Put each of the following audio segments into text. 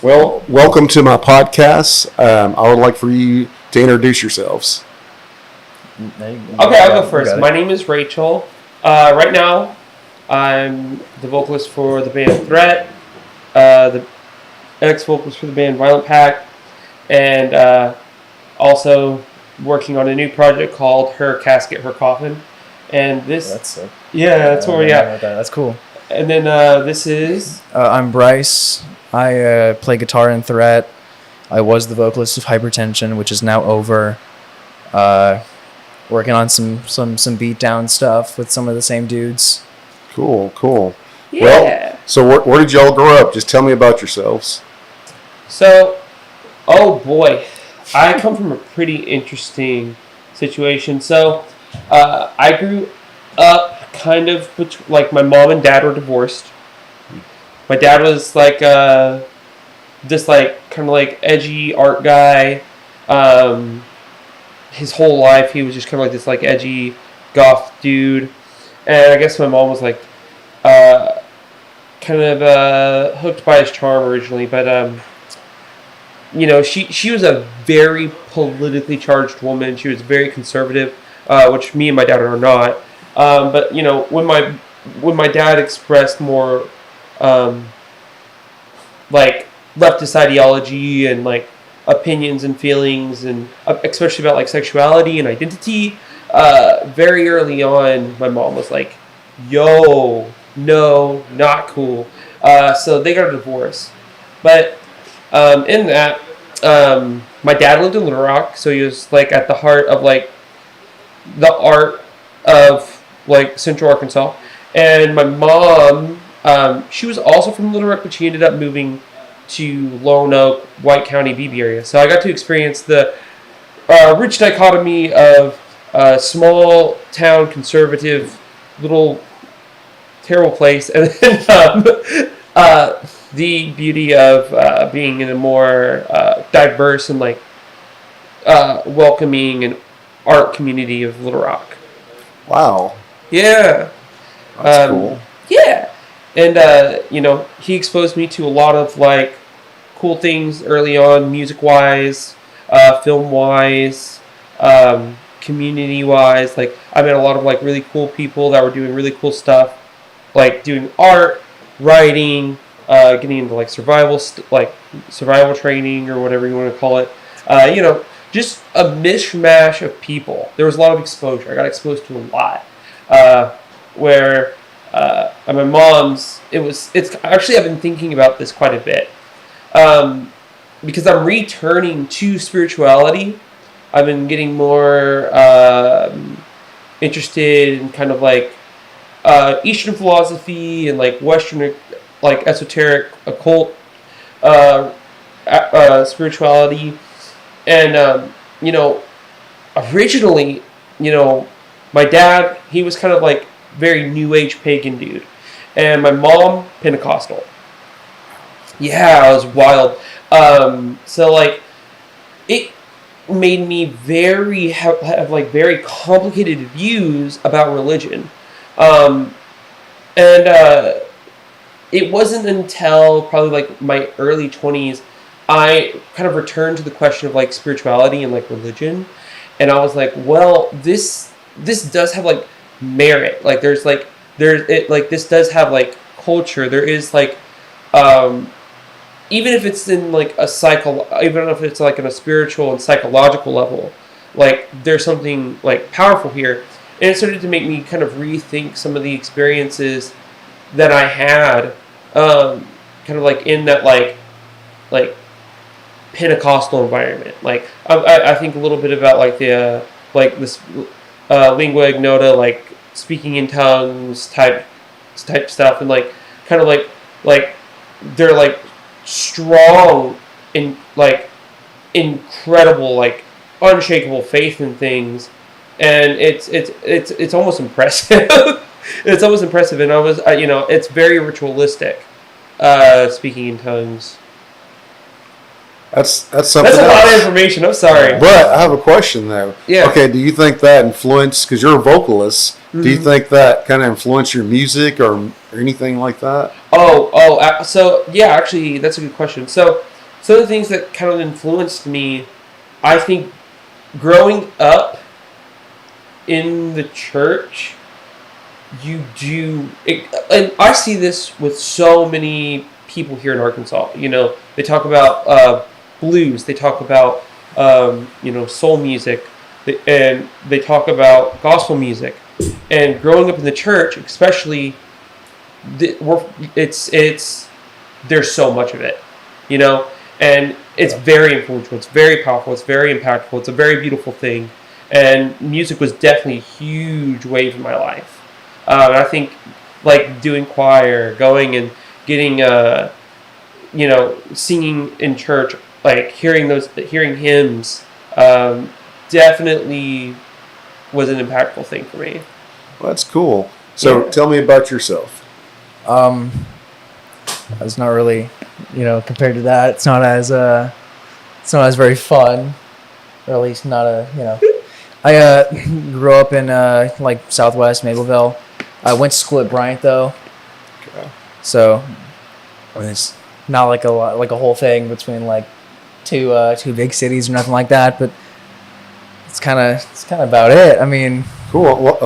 Well, welcome to my podcast. I would like for you to introduce yourselves. Okay, I'll go first. My name is Rachel. Right now, I'm the vocalist for the band Threat, the ex-vocalist for the band Violent Pack, and also working on a new project called Her Casket, Her Coffin. And this, That's sick. that's where we at. That's cool. And then this is I'm Bryce. I play guitar in Threat. I was the vocalist of Hypertension, which is now over. Working on some beat down stuff with some of the same dudes. Cool. yeah. Well, so where did y'all grow up? Just tell me about yourselves. So, oh boy, I come from a pretty interesting situation. So, I grew up kind of like my mom and dad were divorced. My dad was like this like kind of like edgy art guy. His whole life he was just kind of like this like edgy goth dude, and I guess my mom was like kind of hooked by his charm originally, but she was a very politically charged woman. She was very conservative, which me and my dad are not. But when my dad expressed more like leftist ideology and like opinions and feelings, and especially about like sexuality and identity, very early on my mom was like, yo, no, not cool. So they got a divorce. But in that, my dad lived in Little Rock, so he was like at the heart of like the art of like Central Arkansas. And my mom, she was also from Little Rock, but she ended up moving to Lone Oak, White County, Beebe area. So I got to experience the rich dichotomy of small town, conservative, little terrible place, and then the beauty of being in a more diverse and like welcoming and art community of Little Rock. Wow. Yeah. That's cool. Yeah. And, he exposed me to a lot of, like, cool things early on, music-wise, film-wise, community-wise. Like, I met a lot of, like, really cool people that were doing really cool stuff, like doing art, writing, getting into, like, survival training or whatever you want to call it. Just a mishmash of people. There was a lot of exposure. I got exposed to a lot. Where at my mom's, it's actually, I've been thinking about this quite a bit, because I'm returning to spirituality. I've been getting more interested in kind of like Eastern philosophy and like Western, like esoteric occult spirituality, and originally, my dad, he was kind of like very new age pagan dude, and my mom Pentecostal. Yeah, it was wild. So like it made me have like very complicated views about religion, and it wasn't until probably like my early 20s I kind of returned to the question of like spirituality and like religion, and I was like, well, this does have like merit. Like this does have like culture. There is like even if it's in like even if it's like on a spiritual and psychological level, like there's something like powerful here. And it started to make me kind of rethink some of the experiences that I had, kind of like in that like Pentecostal environment. Like I think a little bit about like the like this lingua ignota, like speaking in tongues type stuff, and like kind of like they're like strong and like incredible, like unshakable faith in things, and it's almost impressive. It's almost impressive, and it's very ritualistic, speaking in tongues. That's something. That's a lot of information. I'm sorry, but I have a question though. Yeah. Okay. Do you think that influenced? Because you're a vocalist. Mm-hmm. Do you think that kind of influenced your music or anything like that? So yeah, actually, that's a good question. So some of the things that kind of influenced me, I think, growing up in the church, and I see this with so many people here in Arkansas. They talk about blues, they talk about soul music, and they talk about gospel music. And growing up in the church, especially, it's there's so much of it, and it's very influential, it's very powerful, it's very impactful, it's a very beautiful thing, and music was definitely a huge wave in my life. And I think, like, doing choir, going and getting singing in church, like hearing hymns, definitely was an impactful thing for me. Well, that's cool. So tell me about yourself. It's not really, compared to that, it's not as very fun, or at least not I grew up in Southwest Mableville. I went to school at Bryant though, Okay. so it's not like a whole thing between like two big cities or nothing like that. But it's kind of about it. I mean, Cool.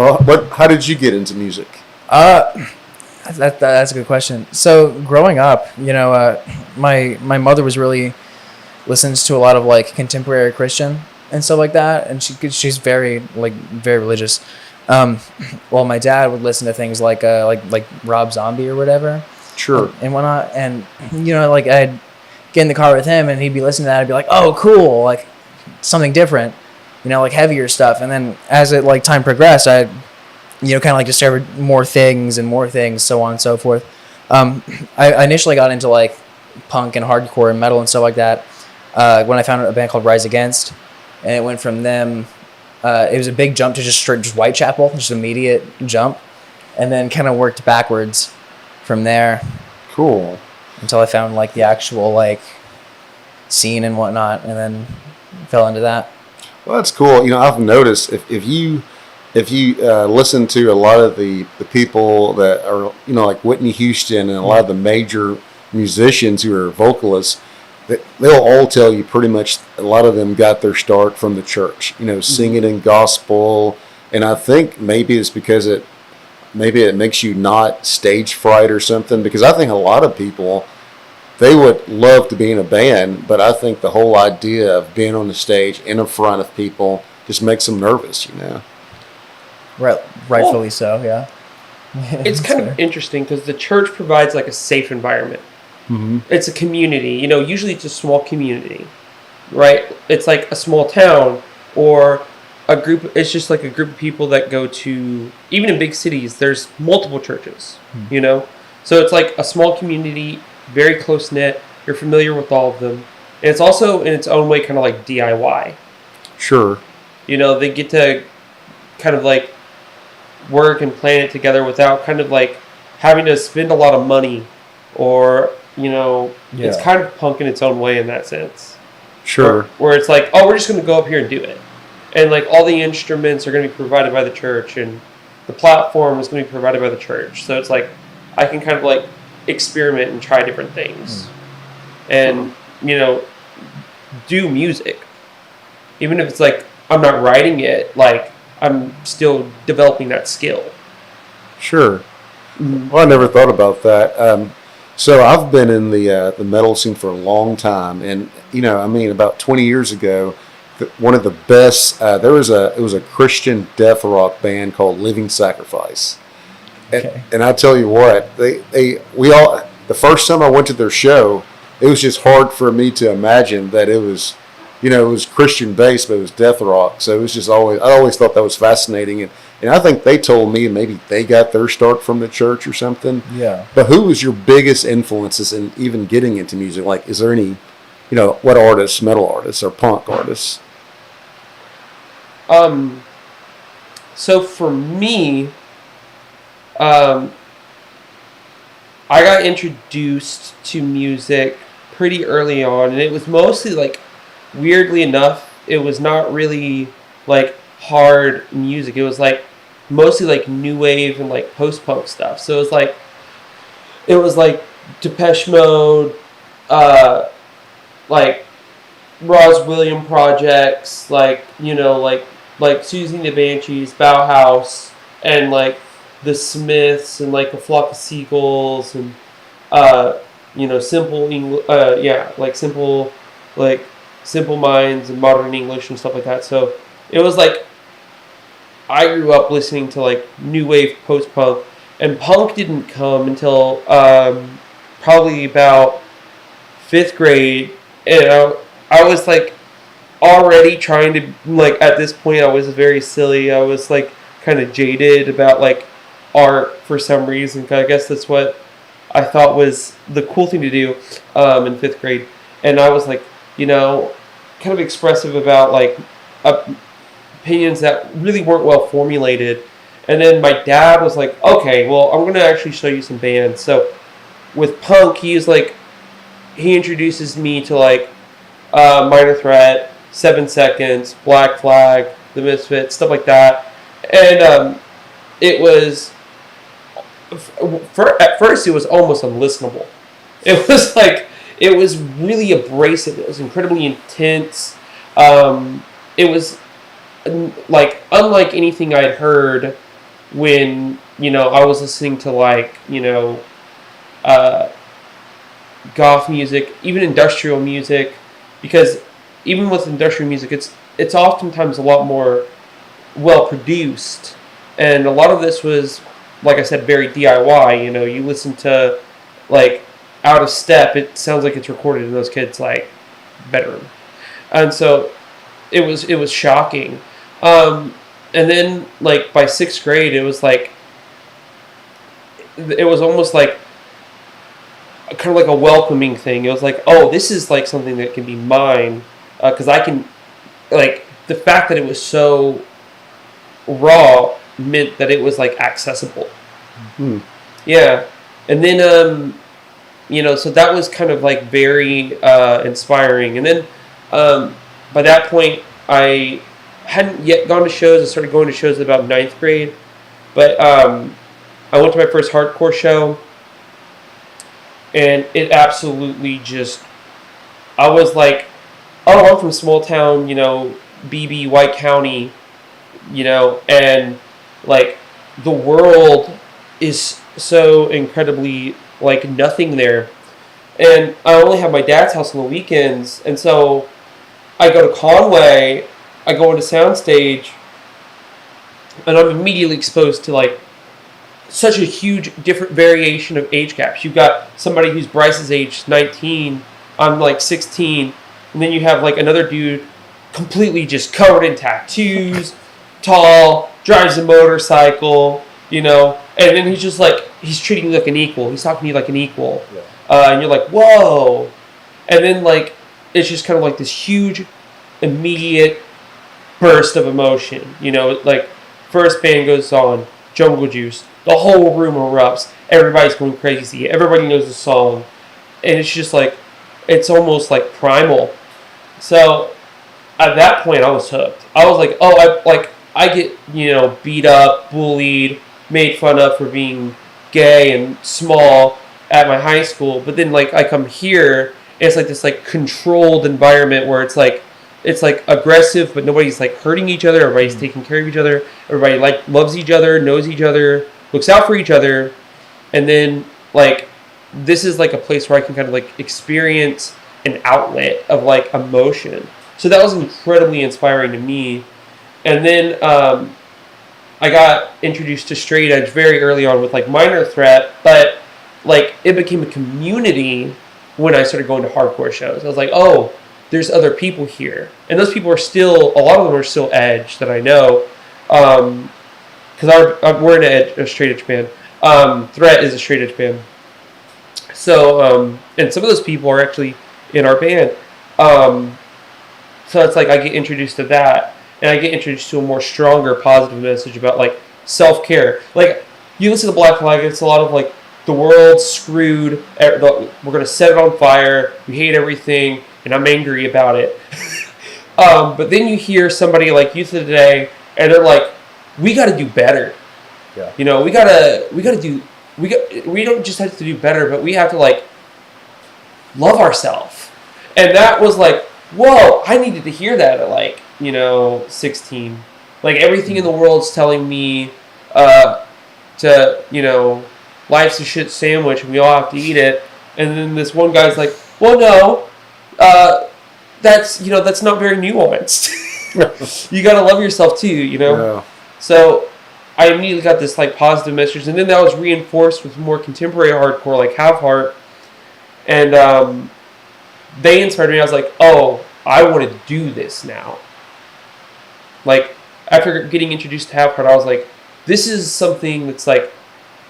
How did you get into music? that's a good question. So growing up, my mother was really listens to a lot of like contemporary Christian and stuff like that, and she's very religious. Well, my dad would listen to things like Rob Zombie or whatever. Sure. And whatnot, and I'd get in the car with him, and he'd be listening to that. I'd be like, "Oh, cool! Like something different, like heavier stuff." And then as it time progressed, I, kind of discovered more things, so on and so forth. I initially got into like punk and hardcore and metal and stuff like that when I found a band called Rise Against, and it went from them. It was a big jump to just Whitechapel, just immediate jump, and then kind of worked backwards from there. Cool. Until I found the actual scene and whatnot, and then fell into that. Well, that's cool. I've noticed if you listen to a lot of the people that are like Whitney Houston and a lot of the major musicians who are vocalists, they'll all tell you pretty much a lot of them got their start from the church. Singing in gospel, and I think maybe it's because it makes you not stage fright or something. Because I think a lot of people, they would love to be in a band, but I think the whole idea of being on the stage in front of people just makes them nervous. Right, rightfully so. Yeah. It's kind of interesting because the church provides like a safe environment. Mm-hmm. It's a community. Usually it's a small community, right? It's like a small town or a group. It's just like a group of people that go to, even in big cities, there's multiple churches, So it's like a small community, very close knit. You're familiar with all of them. And it's also in its own way kind of like DIY. Sure. They get to kind of like work and plan it together without kind of like having to spend a lot of money or, it's kind of punk in its own way in that sense. Sure. Where it's like, oh, we're just going to go up here and do it. And like all the instruments are going to be provided by the church, and the platform is going to be provided by the church. So it's like I can kind of like experiment and try different things, and do music, even if it's like I'm not writing it. Like I'm still developing that skill. Sure. Well, I never thought about that. So I've been in the metal scene for a long time, and about 20 years ago, one of the best. It was a Christian death rock band called Living Sacrifice, and I tell you what, we all the first time I went to their show, it was just hard for me to imagine that it was, it was Christian based, but it was death rock. So it was just I always thought that was fascinating, and I think they told me maybe they got their start from the church or something. Yeah. But who was your biggest influences in even getting into music? Like, is there any, what artists, metal artists or punk artists? So for me, I got introduced to music pretty early on, and it was mostly like, weirdly enough, it was not really like hard music. It was like mostly like new wave and like post-punk stuff. So it was like Depeche Mode, like Ross William projects, like like Susie and the Banshees, Bauhaus, and like the Smiths, and like a Flock of Seagulls, and simple English, like simple minds and modern English and stuff like that. So it was like I grew up listening to like new wave post punk, and punk didn't come until probably about 5th grade, and I was like already trying to, like, at this point I was very silly. I was like kind of jaded about like art for some reason. I guess that's what I thought was the cool thing to do in 5th grade, and I was like, kind of expressive about like opinions that really weren't well formulated. And then my dad was like, okay, well, I'm going to actually show you some bands. So with punk, he introduces me to like Minor Threat, 7 Seconds, Black Flag, The Misfits, stuff like that. And it was, at first it was almost unlistenable. It was like, it was really abrasive. It was incredibly intense. It was like unlike anything I'd heard when I was listening to like goth music, even industrial music, because even with industrial music, it's oftentimes a lot more well produced, and a lot of this was, like I said, very DIY. You listen to like Out of Step, it sounds like it's recorded in those kids' like bedroom, and so it was shocking. And then like by 6th grade, it was almost like kind of like a welcoming thing. It was like, oh, this is like something that can be mine, because I can, like, the fact that it was so raw meant that it was like accessible. Mm-hmm. Yeah. And then so that was kind of like very inspiring. And then by that point, I hadn't yet gone to shows. I started going to shows at about 9th grade, but I went to my first hardcore show, and it absolutely just, I was like, oh, I'm from small town, BB, White County, and like the world is so incredibly like nothing there. And I only have my dad's house on the weekends, and so I go to Conway, I go into Soundstage, and I'm immediately exposed to like such a huge different variation of age gaps. You've got somebody who's Bryce's age, 19, I'm like 16, and then you have like another dude completely just covered in tattoos, tall, drives a motorcycle, and then he's just like, he's treating you like an equal. He's talking to you like an equal. Yeah. And you're like, whoa. And then like, it's just kind of like this huge, immediate burst of emotion. Like first band goes on, Jungle Juice, the whole room erupts. Everybody's going crazy. Everybody knows the song. And it's just like, it's almost like primal. So at that point, I was hooked. I was like, oh, I get, beat up, bullied, made fun of for being gay and small at my high school. But then like I come here, and it's like this like controlled environment where it's like aggressive, but nobody's like hurting each other. Everybody's taking care of each other. Everybody like loves each other, knows each other, looks out for each other. And then like this is like a place where I can kind of like experience an outlet of like emotion. So that was incredibly inspiring to me. And then I got introduced to straight edge very early on with like Minor Threat, but like it became a community when I started going to hardcore shows. I was like, oh, there's other people here, and those people are still, a lot of them are still edge that I know, because we're in a straight edge band. Threat is a straight edge band. So and some of those people are actually in our band. So it's like I get introduced to that, and I get introduced to a more stronger positive message about like self-care. Like you listen to Black Flag, it's a lot of like the world's screwed, we're gonna set it on fire, we hate everything, and I'm angry about it. But then you hear somebody like Youth of Today, and they're like, we got to do better. Yeah. We don't just have to do better, but we have to like love ourselves. And that was like, whoa, I needed to hear that at 16. Like everything in the world's telling me life's a shit sandwich and we all have to eat it. And then this one guy's like, well, no, that's not very nuanced. You got to love yourself too, Yeah. So I immediately got this positive message, and then that was reinforced with more contemporary hardcore like Have Heart, and they inspired me. I was like, oh, I want to do this now. Like after getting introduced to Have Heart, I was like, this is something that's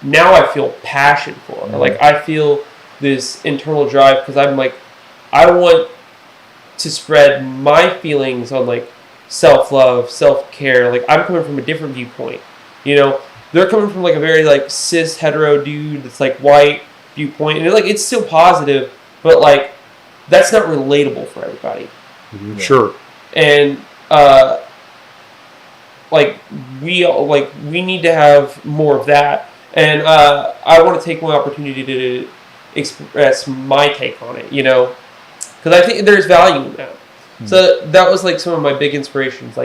now I feel passion for. Mm-hmm. Like I feel this internal drive because I'm like, I want to spread my feelings on self-love, self-care. Like I'm coming from a different viewpoint. They're coming from a very cis hetero dude that's white viewpoint, and it's still positive, but that's not relatable for everybody. Mm-hmm. Sure. And we need to have more of that. And I want to take my opportunity to express my take on it, because I think there's value in that. Mm-hmm. So that was some of my big inspirations,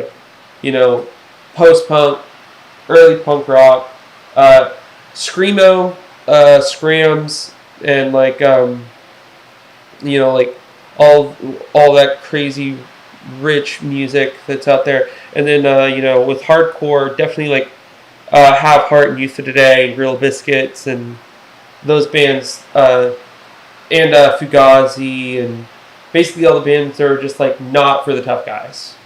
post-punk, early punk rock, screamo, scrams, and all that crazy rich music that's out there. And then with hardcore, definitely Have Heart and Youth of Today and Gorilla Biscuits and those bands, and Fugazi, and basically all the bands that are just not for the tough guys.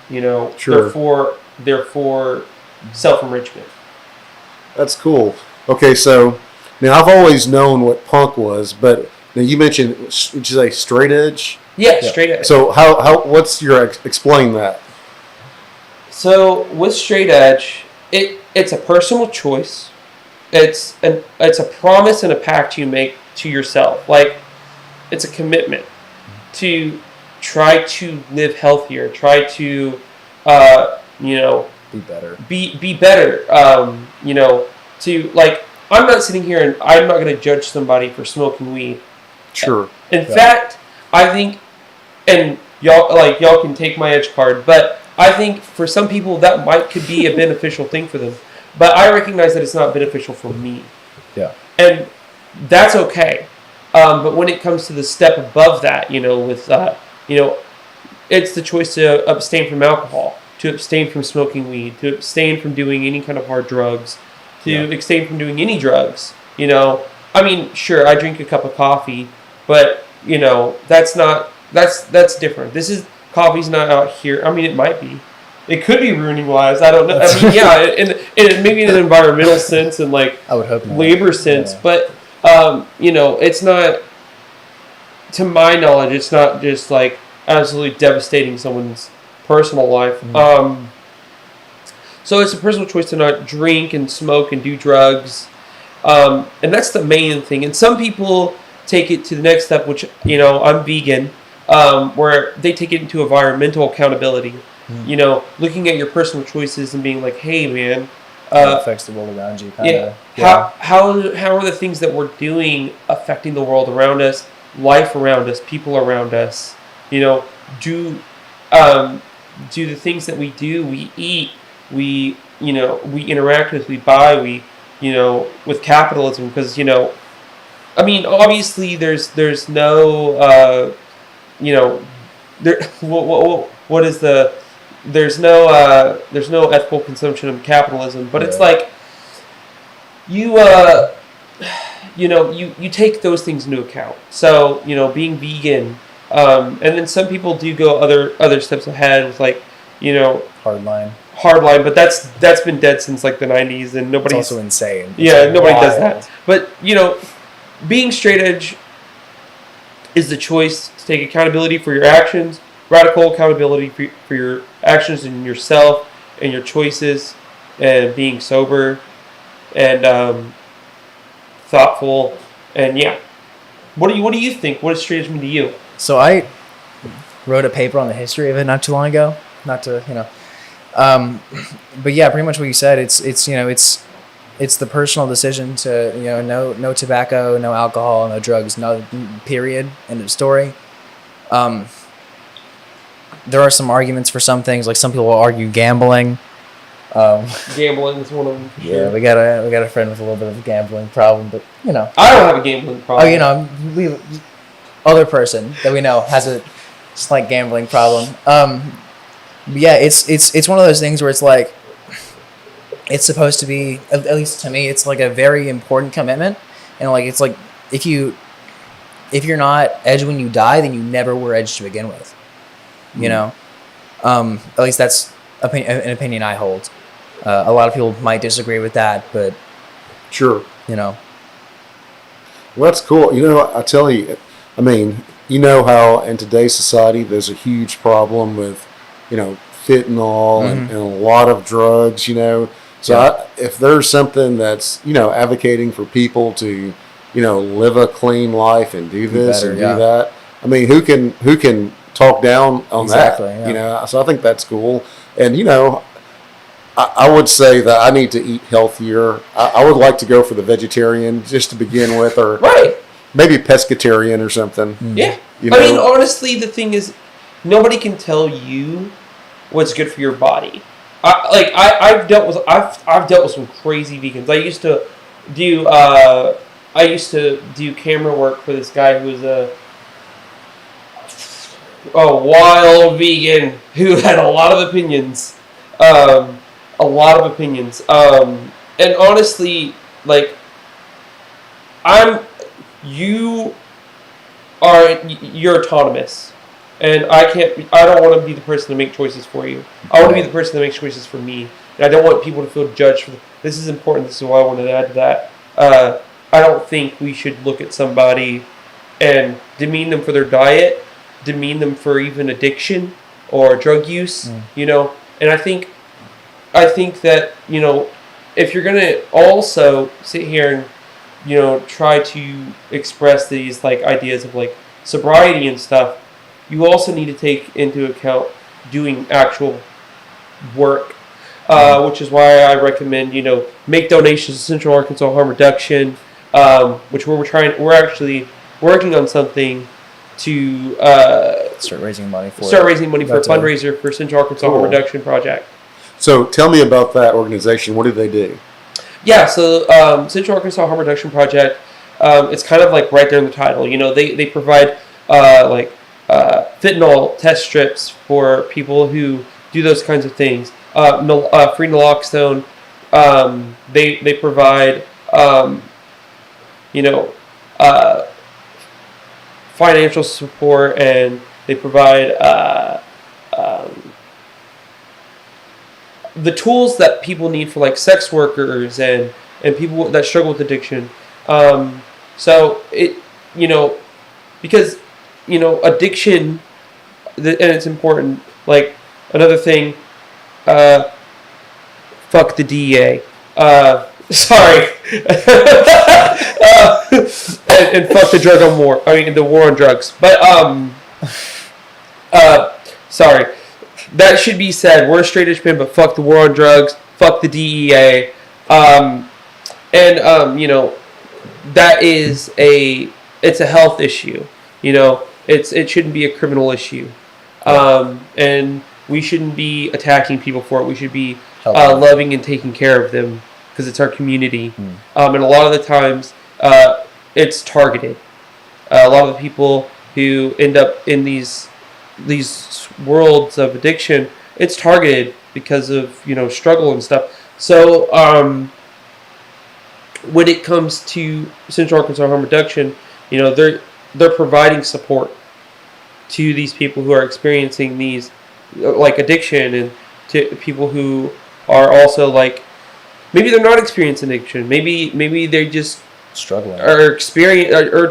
Sure. They're for self-enrichment. That's cool. Okay, so now I've always known what punk was, but now you mentioned, did you say straight edge? Yeah, straight edge. So what's your explain that? So with straight edge, it's a personal choice. It's a promise and a pact you make to yourself. It's a commitment to try to live healthier, try to be better. Be better. I'm not sitting here and I'm not going to judge somebody for smoking weed. Sure. In fact, I think, and y'all can take my edge card, but I think for some people that could be a beneficial thing for them. But I recognize that it's not beneficial for me. Yeah. And that's okay. But when it comes to the step above that, it's the choice to abstain from alcohol, to abstain from smoking weed, to abstain from doing any kind of hard drugs, to abstain from doing any drugs. Sure, I drink a cup of coffee, but that's different. Coffee's not out here. It might be. It could be ruining lives. I don't know. In maybe in an environmental sense and I would hope not. labor sense, but it's not. To my knowledge, it's not just absolutely devastating someone's personal life. Mm-hmm. So it's a personal choice to not drink and smoke and do drugs, and that's the main thing. And some people take it to the next step, which I'm vegan, where they take it into environmental accountability. Mm. Looking at your personal choices and being like, hey man, it affects the world around you. How are the things that we're doing affecting the world around us, life around us, people around us? Do the things that we do, we eat, we interact with, we buy, with capitalism, because obviously there's no there's no ethical consumption of capitalism, but it's you take those things into account. So being vegan, and then some people do go other steps ahead with hardline, but that's been dead since the 90s, and nobody's also insane. Nobody does that. But being straight edge is the choice to take accountability for your actions, radical accountability for your actions and yourself and your choices, and being sober and thoughtful. And what do you think? What does straight edge mean to you? So I wrote a paper on the history of it not too long ago. Not to but yeah, pretty much what you said. It's the personal decision to no tobacco, no alcohol, no drugs, no period. End of story. there are some arguments for some things. Like some people will argue gambling. Gambling is one of them. For Yeah, sure. we got a friend with a little bit of a gambling problem, but you know. I don't have a gambling problem. Oh, you know, we other person that we know has a slight gambling problem. But yeah, it's one of those things where it's like it's supposed to be, at least to me, it's like a very important commitment, and like it's like if you're not edged when you die, then you never were edged to begin with. You know, at least that's an opinion I hold. A lot of people might disagree with that, but Sure. you know, Well, that's cool. You know, I tell you, I mean, you know how in today's society there's a huge problem with, you know, fentanyl and a lot of drugs, you know. So if there's something that's, you know, advocating for people to, you know, live a clean life and do this better, and yeah. do that, I mean, who can talk down on Exactly, that? yeah. You know, so I think that's cool. And, you know, I would say that I need to eat healthier. I would like to go for the vegetarian just to begin with, or Right. maybe pescatarian or something. Yeah. You I mean, know? honestly, the thing is, nobody can tell you what's good for your body. I've dealt with some crazy vegans. I used to do camera work for this guy who was a wild vegan who had a lot of opinions. And honestly, like, you're autonomous, and I don't want to be the person to make choices for you. I want to be the person that makes choices for me, and I don't want people to feel judged for this is important. This is why I wanted to add to that. I don't think we should look at somebody and demean them for their diet, demean them for even addiction or drug use, you know. And I think that, you know, if you're gonna also sit here and, you know, try to express these like ideas of like sobriety and stuff, you also need to take into account doing actual work, which is why I recommend, you know, make donations to Central Arkansas Harm Reduction, which we're actually working on something to start raising money for a That's fundraiser for Central Arkansas Harm Cool. Reduction Project. So tell me about that organization. What do they do? Yeah, so Central Arkansas Harm Reduction Project, it's kind of like right there in the title. You know, they provide fentanyl test strips for people who do those kinds of things. Free naloxone. They provide financial support, and they provide the tools that people need for like sex workers and people that struggle with addiction. So it, you know, because, you know, addiction, and it's important. Like another thing, fuck the DEA. Sorry. And fuck the drug on war. I mean, the war on drugs. But sorry. That should be said. We're a straight edge band, but fuck the war on drugs. Fuck the DEA. You know, that is it's a health issue. You know, it shouldn't be a criminal issue. And we shouldn't be attacking people for it. We should be loving and taking care of them because it's our community. And a lot of the times, it's targeted. A lot of the people who end up in these worlds of addiction, it's targeted because of, you know, struggle and stuff. So when it comes to Central Arkansas Harm Reduction, you know, they're providing support to these people who are experiencing these like addiction, and to people who are also like, maybe they're not experiencing addiction, maybe they're just struggling or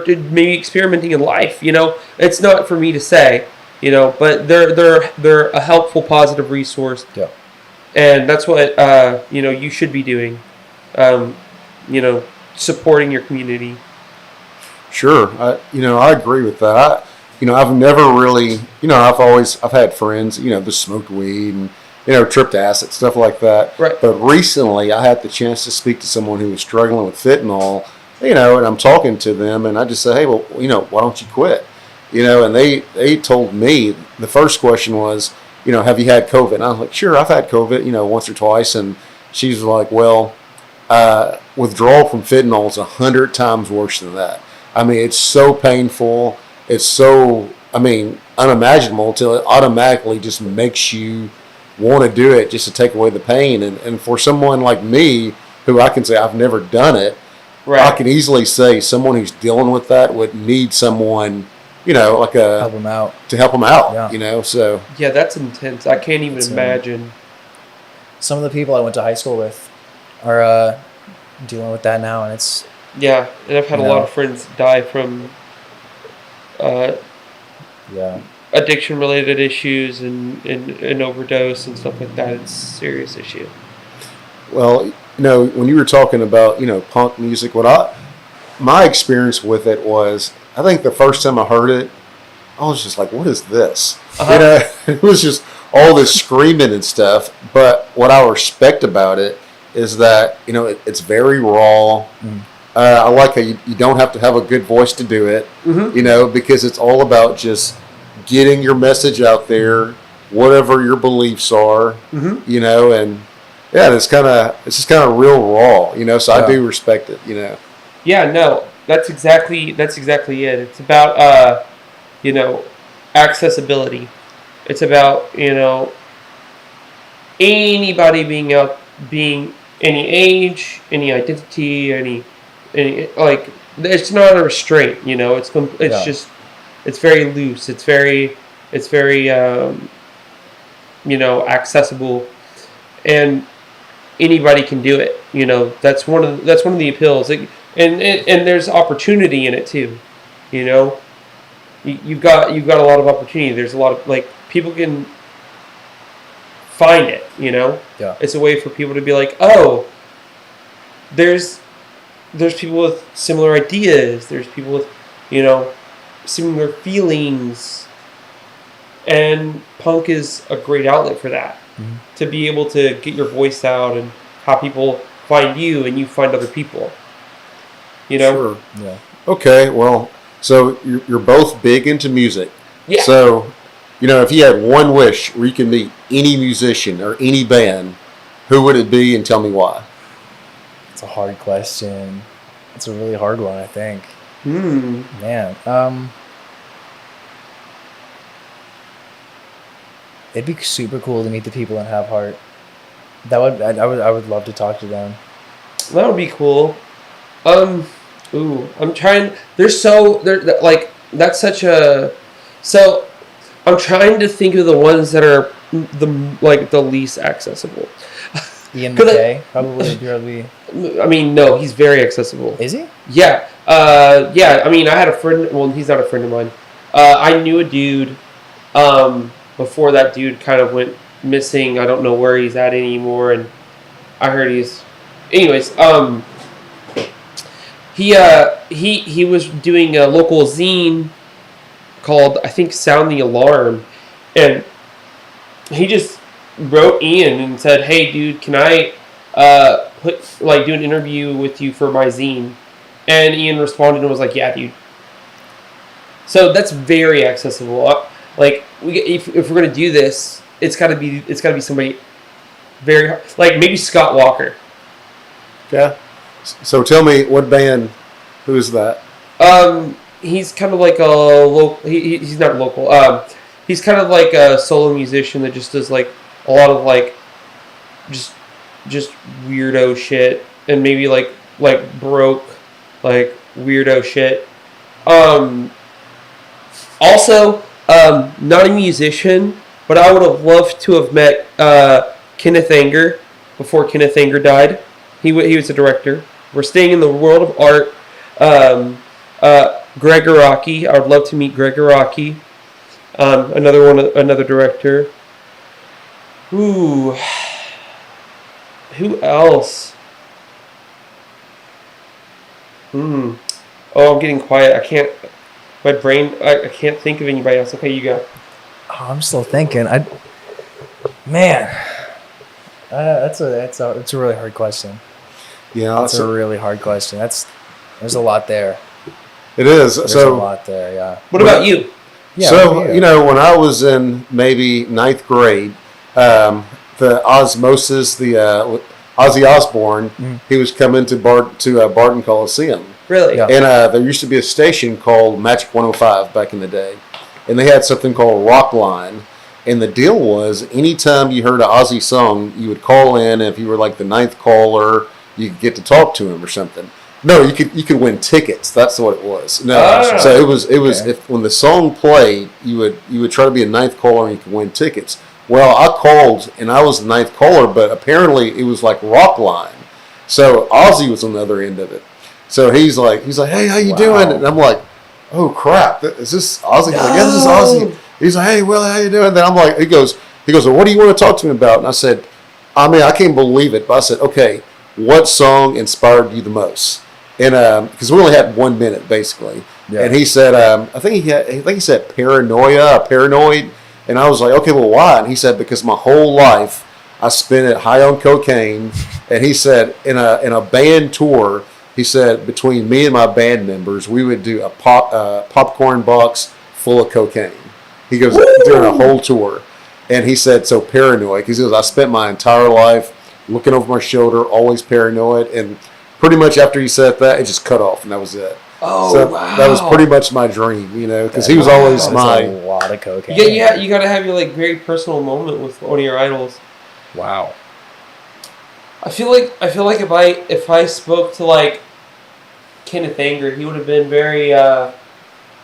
maybe experimenting in life. You know, it's not for me to say, you know, but they're a helpful, positive resource. Yeah. And that's what you know, you should be doing. You know, supporting your community. Sure. I agree with that. I've never really, I've had friends, that smoked weed and, tripped acid, stuff like that. Right. But recently I had the chance to speak to someone who was struggling with fentanyl, and I'm talking to them and I just say, hey, well, why don't you quit? And they told me the first question was, have you had COVID? And I was like, sure, I've had COVID, once or twice. And she's like, well, withdrawal from fentanyl is 100 times worse than that. I mean, it's so painful. It's so, unimaginable until it automatically just makes you want to do it just to take away the pain. And for someone like me, who I can say I've never done it, Right. I can easily say someone who's dealing with that would need someone, like Help them out. to help them out, Yeah. so. Yeah, that's intense. I can't even It's, imagine. Some of the people I went to high school with are dealing with that now, and it's Yeah, and I've had a No. lot of friends die from yeah. addiction-related issues and overdose and stuff like that. It's a serious issue. Well, when you were talking about, punk music, my experience with it was, I think the first time I heard it, I was just like, what is this? Uh-huh. It was just all this screaming and stuff. But what I respect about it is that, it's very raw. I like how you don't have to have a good voice to do it, because it's all about just getting your message out there, whatever your beliefs are, and yeah, it's just kind of real raw, so I do respect it, Yeah, no, that's exactly it. It's about accessibility. It's about anybody being any age, any identity, any like, it's not a restraint. It's just, it's very loose. It's very accessible, and anybody can do it. That's one of the appeals. And there's opportunity in it too. You've got a lot of opportunity. There's a lot of, like, people can find it. Yeah. It's a way for people to be like, oh, there's people with similar ideas. There's people with similar feelings, and punk is a great outlet for that. To be able to get your voice out and how people find you and you find other people. Sure. Yeah. Okay, well, so you're both big into music. Yeah. So, if you had one wish where you could meet any musician or any band, who would it be, and tell me why? It's a hard question. It's a really hard one, I think. Man. It'd be super cool to meet the people in Have Heart. I would love to talk to them. That would be cool. I'm trying. That's such a. So, I'm trying to think of the ones that are the least accessible. Ian 'Cause McKay probably. I mean, no, he's very accessible. Is he? Yeah. I mean, I had a friend. Well, he's not a friend of mine. I knew a dude. Before that dude kind of went missing. I don't know where he's at anymore, and I heard he's. Anyways, he was doing a local zine called, I think, Sound the Alarm, and he just wrote Ian and said, "Hey, dude, can I do an interview with you for my zine?" And Ian responded and was like, "Yeah, dude." So that's very accessible. If we're gonna do this, it's gotta be somebody very hard, like maybe Scott Walker. Yeah. So tell me, what band? Who is that? He's kind of like a local. He's not local. He's kind of like a solo musician that just does like a lot of like just weirdo shit, and maybe like broke like weirdo shit. Also, not a musician, but I would have loved to have met Kenneth Anger before Kenneth Anger died. He was a director. We're staying in the world of art. Greg Araki. I would love to meet Greg Araki. Another director. Ooh. Who else? Oh, I'm getting quiet. I can't. My brain. I can't think of anybody else. Okay, you go. Oh, I'm still thinking. That's a really hard question. Yeah, That's a really hard question. There's a lot there. it is. There's a So lot there. Yeah. What about you? Yeah, So, yeah. when I was in maybe ninth grade, the Osmosis, the Ozzy Osbourne, Mhm. he was coming to Barton Coliseum. Really? Yeah. And there used to be a station called Magic 105 back in the day. And they had something called Rock Line. And the deal was, anytime you heard an Ozzy song, you would call in. And if you were like the ninth caller, you could get to talk to him or something. No, you could win tickets. That's what it was. No, Ah. so it was Okay. if when the song played, you would try to be a ninth caller and you could win tickets. Well, I called and I was the ninth caller, but apparently it was like Rock Line. So Ozzy was on the other end of it. So he's like, hey, how you doing? Wow. And I'm like, oh crap, is this Ozzy? He's like, yeah, this is Ozzy. He's like, hey, Willie, how you doing? And then I'm like, he goes, well, what do you want to talk to me about? And I said, I mean, I can't believe it, but I said, okay, what song inspired you the most? And because we only had 1 minute basically, Yeah. and he said, I think he said paranoia, or paranoid, and I was like, okay, well, why? And he said, because my whole life I spent it high on cocaine, and he said in a band tour, he said between me and my band members, we would do a popcorn box full of cocaine. He goes during a whole tour, and he said so paranoid because he goes, I spent my entire life looking over my shoulder, always paranoid, and pretty much after he said that, it just cut off, and that was it. Oh, So wow. that was pretty much my dream, because he was always That's my. a lot of cocaine. Yeah, you gotta have your like very personal moment with one of your idols. Wow. I feel like if I spoke to like Kenneth Anger, he would have been very I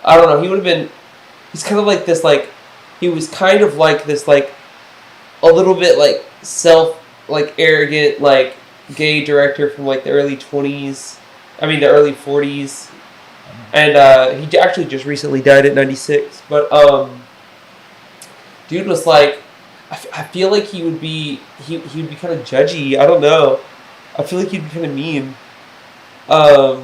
don't know, he would have been he's kind of like this like he was kind of like this like a little bit like arrogant like gay director from like the early 20s. I mean the early 40s. And he actually just recently died at 96, but dude was like I feel like he would be kind of judgy. I don't know. I feel like he'd be kind of mean. I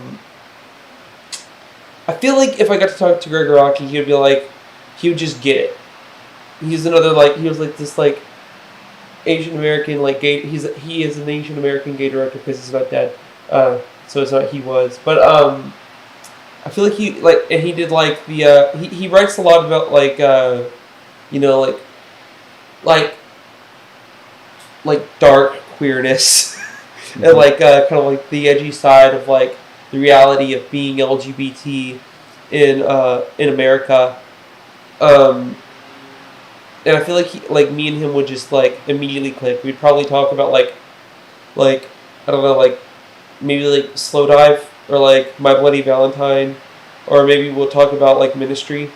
feel like if I got to talk to Greg Araki, he would just get it. He was like this like Asian American like gay. He is an Asian American gay director because he's not dead. So it's not he was, but I feel like he did like the he writes a lot about like like dark queerness and like kind of like the edgy side of like the reality of being LGBT in America, and I feel like me and him would just like immediately click. We'd probably talk about like I don't know, like maybe like Slow Dive or like My Bloody Valentine, or maybe we'll talk about like Ministry.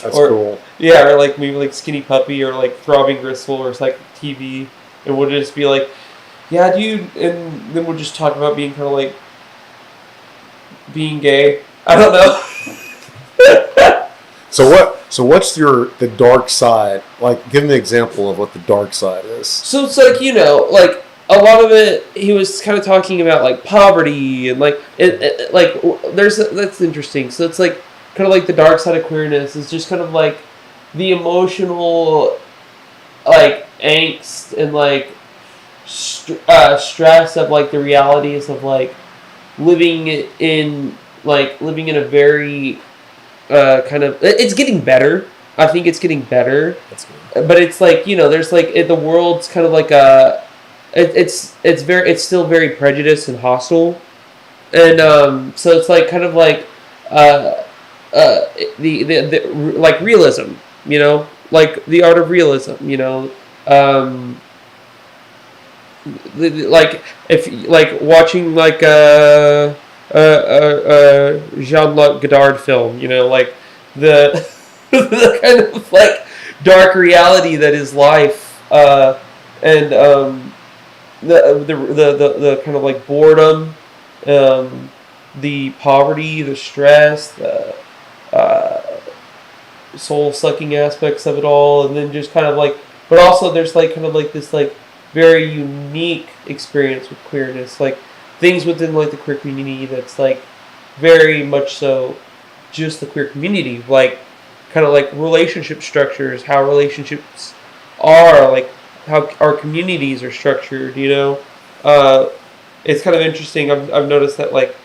That's Or- cool. Yeah, or like maybe like Skinny Puppy or like Throbbing Gristle or Psychic TV, and we'll just be like, yeah, dude, and then we'll just talk about being kind of like being gay. I don't know. So what's the dark side? Like, give me an example of what the dark side is. So it's like like a lot of it, he was kind of talking about like poverty and like that's interesting. So it's like kind of like the dark side of queerness is just kind of like the emotional like angst and like stress of like the realities of like living in a very kind of it's getting better. I think it's getting better, That's good. but it's like there's like the world's kind of like it's still very prejudiced and hostile, and so it's like kind of like the like realism, like the art of realism, like if like watching like a Jean-Luc Godard film, like the the kind of like dark reality that is life, and the kind of like boredom, the poverty, the stress, the soul sucking aspects of it all, and then just kind of like, but also there's like kind of like this like very unique experience with queerness, like things within like the queer community that's like very much so just the queer community, like kind of like relationship structures, how relationships are, like how our communities are structured, it's kind of interesting. I've noticed that like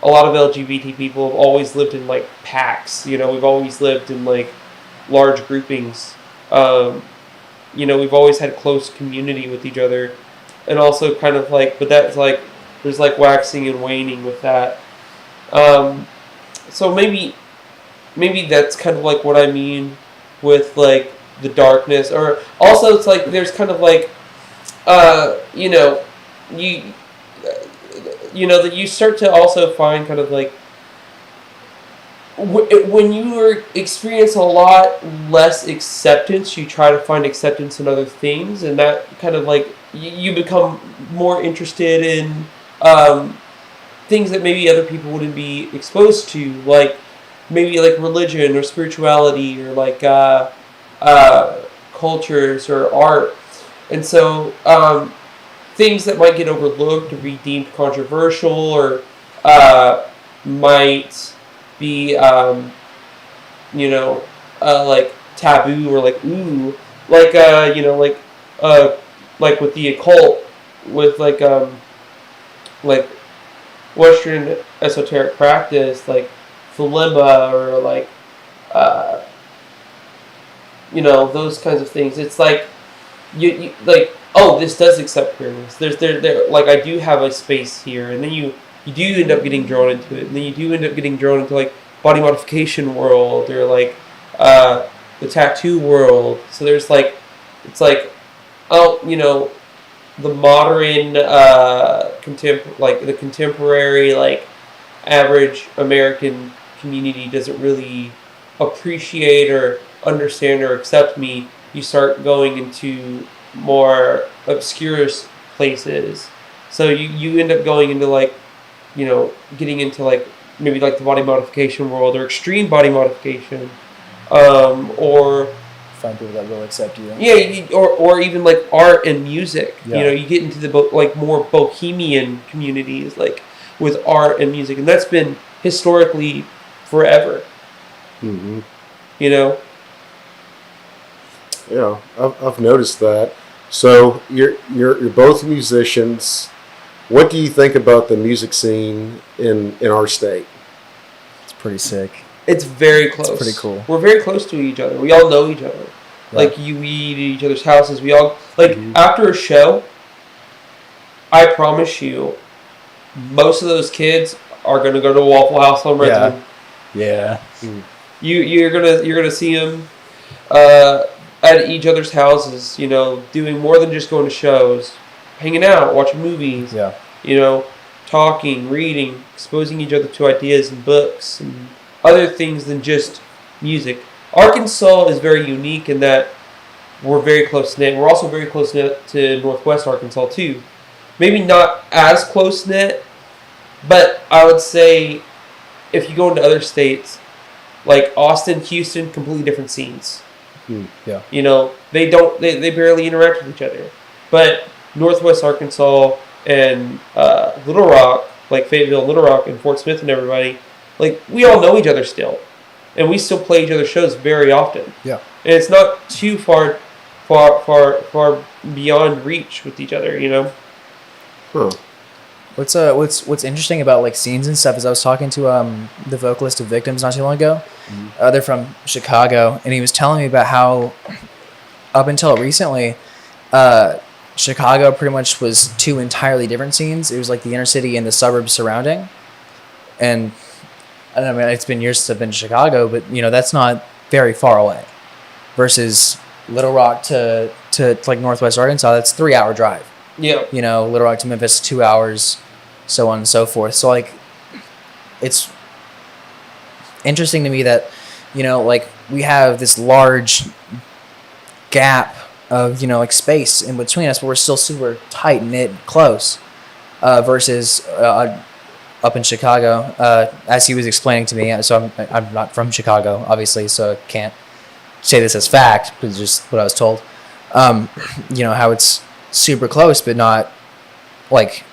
a lot of LGBT people have always lived in like packs. You know, we've always lived in like large groupings. You know, we've always had close community with each other, and also kind of like, but that's like, there's like waxing and waning with that. So maybe that's kind of like what I mean with like the darkness, or also it's like there's kind of like, you know, you know that you start to also find kind of like when you experience a lot less acceptance, you try to find acceptance in other things, and that kind of like you become more interested in things that maybe other people wouldn't be exposed to, like maybe like religion or spirituality or like cultures or art. And so things that might get overlooked or be deemed controversial or might be, you know, like taboo or like ooh, like you know, like with the occult, with like Western esoteric practice, like Philimba or like you know, those kinds of things. It's like you like, oh, this does accept queerness. There like I do have a space here, and then you do end up getting drawn into it, and then you do end up getting drawn into like body modification world or like the tattoo world. So there's like, it's like, oh, you know, the modern like the contemporary like average American community doesn't really appreciate or understand or accept me. You start going into more obscure places, so you end up going into like, you know, getting into like maybe like the body modification world or extreme body modification, or Find people that will accept you. yeah, or even like art and music. Yeah. You know, you get into the like more bohemian communities, like with art and music, and that's been historically forever. Mm-hmm. You know. Yeah, I've noticed that. So you're both musicians. What do you think about the music scene in our state? It's pretty sick. It's very close. It's pretty cool. We're very close to each other. We all know each other. Yeah. Like, we eat at each other's houses. We all, like, Mhm. after a show, I promise you, most of those kids are going to go to Waffle House on Redmond. Yeah. You're gonna see them at each other's houses, you know, doing more than just going to shows, hanging out, watching movies, Yeah. you know, talking, reading, exposing each other to ideas and books and other things than just music. Arkansas is very unique in that we're very close knit. We're also very close knit to Northwest Arkansas too. Maybe not as close knit, but I would say if you go into other states like Austin, Houston, completely different scenes. Yeah. You know, they barely interact with each other. But Northwest Arkansas and Little Rock, like Fayetteville, Little Rock, and Fort Smith, and everybody, like, we all know each other still, and we still play each other's shows very often. Yeah. And it's not too far beyond reach with each other. You know. Huh. What's interesting about like scenes and stuff is I was talking to the vocalist of Victims not too long ago. Mm-hmm. They're from Chicago, and he was telling me about how up until recently, Chicago pretty much was two entirely different scenes. It was like the inner city and the suburbs surrounding. And I don't know, it's been years since I've been to Chicago, but you know that's not very far away. Versus Little Rock to like Northwest Arkansas, that's 3-hour drive. Yeah. You know, Little Rock to Memphis, 2 hours, so on and so forth. So, like, it's interesting to me that, you know, like, we have this large gap of, you know, like, space in between us, but we're still super tight-knit, close, versus up in Chicago, as he was explaining to me. So I'm not from Chicago, obviously, so I can't say this as fact, but it's just what I was told. You know, how it's super close, but not like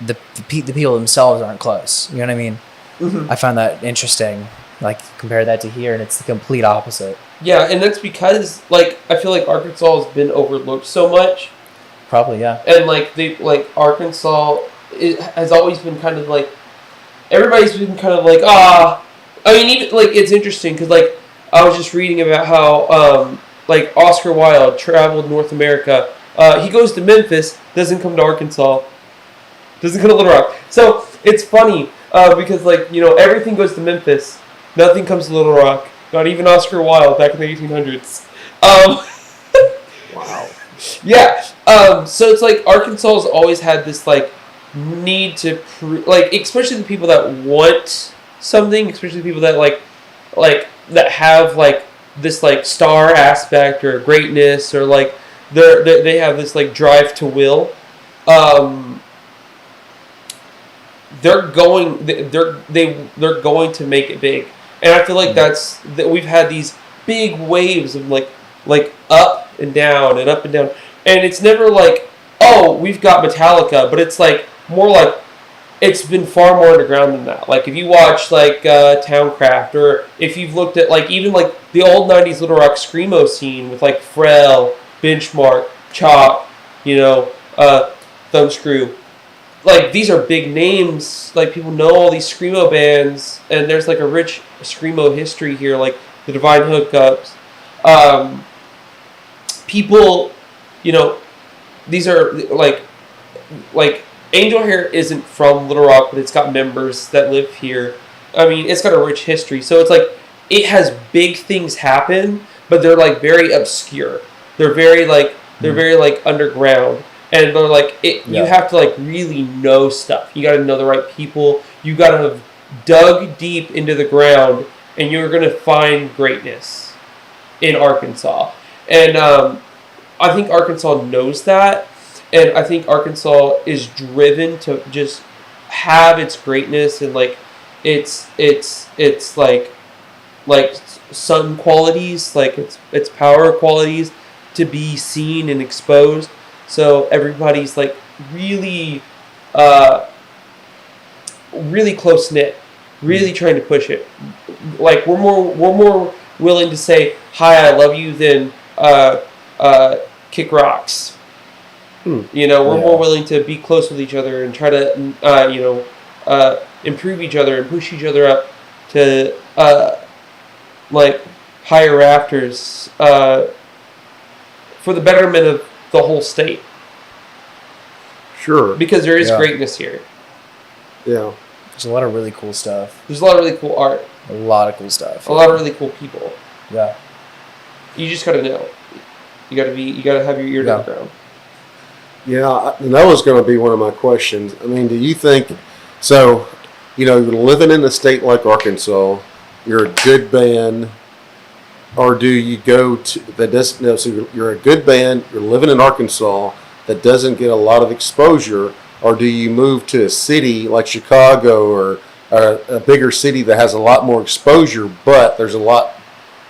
the people themselves aren't close. You know what I mean? Mm-hmm. I found that interesting. Like, compare that to here, and it's the complete opposite. Yeah, and that's because, like, I feel like Arkansas has been overlooked so much, Probably, yeah. and like Arkansas has always been kind of like everybody's been kind of like, I mean, even, like, it's interesting because, like, I was just reading about how, like, Oscar Wilde traveled North America. He goes to Memphis, doesn't come to Arkansas, doesn't come to Little Rock. So it's funny because, like, you know, everything goes to Memphis, nothing comes to Little Rock. Not even Oscar Wilde back in the 1800s. Wow. Yeah. So it's like Arkansas has always had this like need to like, especially the people that want something, especially the people that like that have like this like star aspect or greatness, or like they have this like drive to will. They're going to make it big. And I feel like that we've had these big waves of like up and down and up and down, and it's never like, oh, we've got Metallica, but it's like more like it's been far more underground than that. Like if you watch like Towncraft, or if you've looked at like even like the old '90s Little Rock screamo scene with like Pharrell, Benchmark, Chalk, you know, Thumbscrew. Like, these are big names. Like, people know all these screamo bands, and there's like a rich screamo history here, like the Divine Hookups. People, you know, these are like Angel Hair isn't from Little Rock, but it's got members that live here. I mean, it's got a rich history, so it's like it has big things happen, but they're like very obscure. They're very like underground. And they're like, you have to like really know stuff. You got to know the right people. You got to have dug deep into the ground, and you're going to find greatness in Arkansas. And I think Arkansas knows that, and I think Arkansas is driven to just have its greatness and like its like sun qualities, like its power qualities to be seen and exposed. So everybody's like really, really close knit, really trying to push it. Like we're more willing to say hi, I love you than kick rocks. You know, we're more willing to be close with each other and try to improve each other and push each other up to like higher rafters for the betterment of the whole state. Sure. Because there is greatness here. Yeah. There's a lot of really cool stuff. There's a lot of really cool art. A lot of cool stuff. A lot of really cool people. Yeah. You just gotta know. You gotta have your ear to the ground. Yeah, and that was going to be one of my questions. I mean, do you think, so, you know, you're living in a state like Arkansas, you're a good band, or do you go to, that doesn't, no, so you're a good band, you're living in Arkansas that doesn't get a lot of exposure, or do you move to a city like Chicago or a bigger city that has a lot more exposure, but there's a lot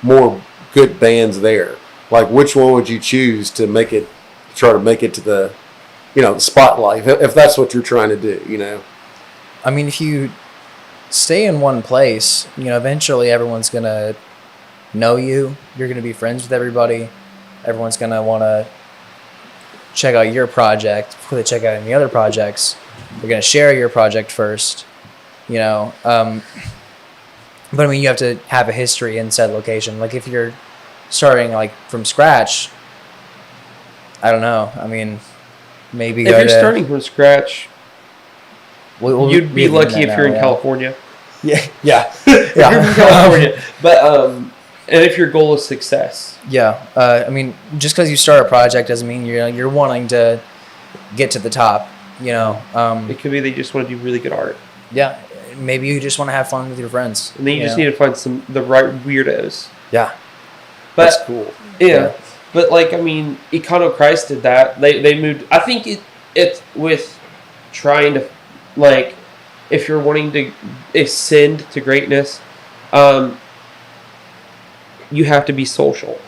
more good bands there? Like, which one would you choose to make it, try to make it to the, you know, the spotlight, if that's what you're trying to do, you know? I mean, if you stay in one place, you know, eventually everyone's going to know you. You're going to be friends with everybody. Everyone's going to want to check out your project before they check out any other projects. They're going to share your project first, you know. But, I mean, you have to have a history in said location. Like, if you're starting, like, from scratch, I don't know. I mean, maybe if you're starting from scratch, you'd be lucky if you're in California. Yeah. If you're from California. But, and if your goal is success. Yeah. I mean, just because you start a project doesn't mean you're wanting to get to the top, you know. It could be they just want to do really good art. Yeah. Maybe you just want to have fun with your friends. And then you just need to find the right weirdos. Yeah. But, that's cool. Yeah. But, like, I mean, Econochrist did that. They moved. I think it's with trying to, like, if you're wanting to ascend to greatness, you have to be social.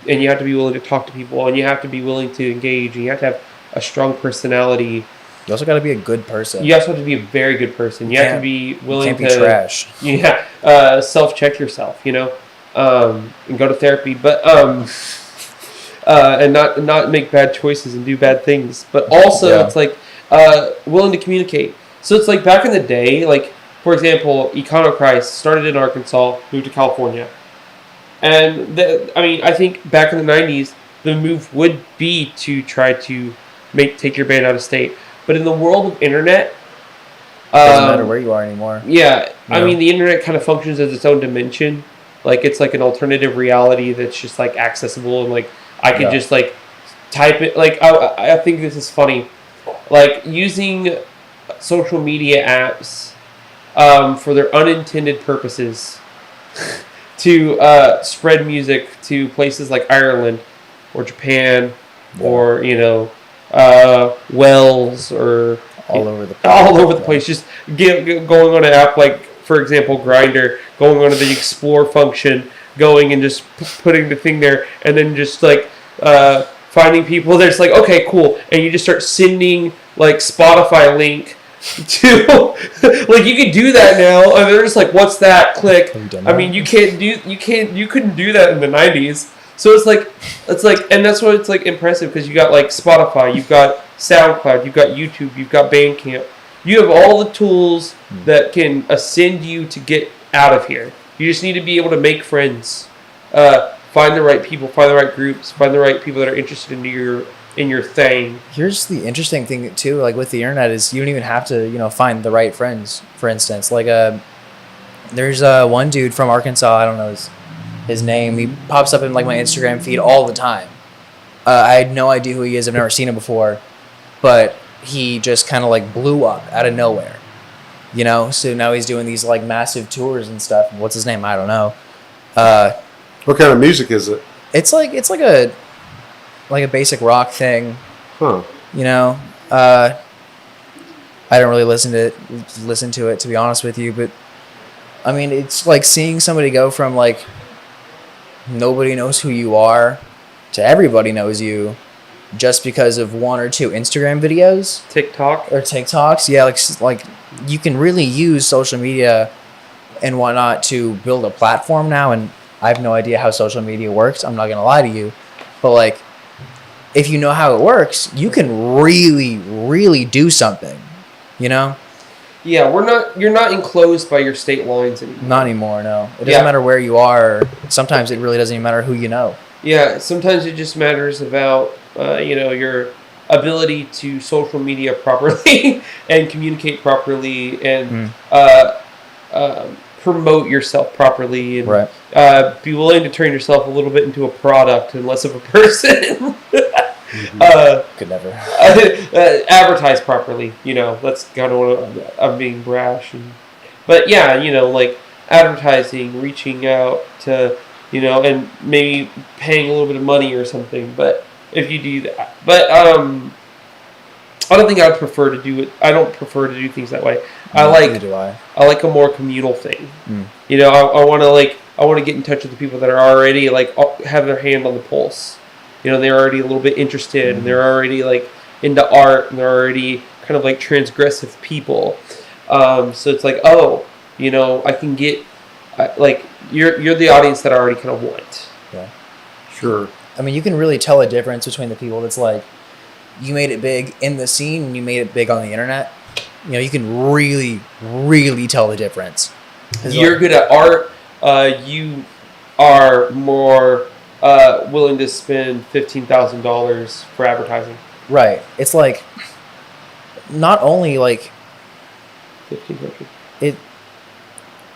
And you have to be willing to talk to people. And you have to be willing to engage. And you have to have a strong personality. You also got to be a good person. You also have to be a very good person. You have to be willing to... You can't be trash. Yeah. Self-check yourself, you know. And go to therapy. But... and not make bad choices and do bad things, but also it's like willing to communicate. So it's like back in the day, like for example, Econochrist started in Arkansas, moved to California. And I think back in the 90s, the move would be to try to take your band out of state. But in the world of internet, Doesn't matter where you are anymore. yeah, I No. mean, the internet kind of functions as its own dimension. Like, it's like an alternative reality that's just like accessible, and like I could Yeah. just like type it. Like, I think this is funny. Like, using social media apps for their unintended purposes to spread music to places like Ireland or Japan Yeah. or Wales or All over the place. all over the place. Just going on an app like, for example, Grinder, going on to the explore function, going and just putting the thing there, and then just like finding people. There's like, okay, cool, and you just start sending like Spotify link to like, you can do that now, and they're just like, what's that? Click. Have you done I that? mean, you couldn't do that in the 90s. So it's like, and that's why it's like impressive, because you got like Spotify, you've got SoundCloud, you've got YouTube, you've got Bandcamp. You have all the tools that can ascend you to get out of here. You just need to be able to make friends, find the right people, find the right groups, find the right people that are interested in your thing. Here's the interesting thing too, like with the internet, is you don't even have to, find the right friends. For instance, like there's one dude from Arkansas. I don't know his name. He pops up in like my Instagram feed all the time. I had no idea who he is. I've never seen him before, but he just kind of like blew up out of nowhere. So now he's doing these like massive tours and stuff. What's his name? I don't know. What kind of music is it? It's like a basic rock thing. Huh. I don't really listen to it, to be honest with you, but I mean, it's like seeing somebody go from like nobody knows who you are to everybody knows you just because of one or two Instagram videos TikTok. or TikToks. Yeah, like you can really use social media and whatnot to build a platform now, and I have no idea how social media works. I'm not gonna lie to you, but like, if you know how it works, you can really, really do something. Yeah, you're not enclosed by your state lines anymore. Not anymore, no. It doesn't Yeah. matter where you are. Sometimes it really doesn't even matter who you know. Yeah, sometimes it just matters about your ability to social media properly and communicate properly and promote yourself properly, and Right. be willing to turn yourself a little bit into a product and less of a person. Could never. Advertise properly. That's kind of what I'm being brash, but yeah, like advertising, reaching out to, and maybe paying a little bit of money or something. But if you do that, but I don't think I'd prefer to do it. I don't prefer to do things that way. Neither do I. I like a more communal thing. Mm. I want to get in touch with the people that are already like have their hand on the pulse. They're already a little bit interested, and they're already like into art, and they're already kind of like transgressive people. So it's like, I can get like you're the audience that I already kind of want. Yeah. Sure. I mean, you can really tell a difference between the people that's like, you made it big in the scene and you made it big on the internet. You can really, really tell the difference. 'Cause, You're like, good at art. You are more willing to spend $15,000 for advertising. right. It's like, not only like, 1,500.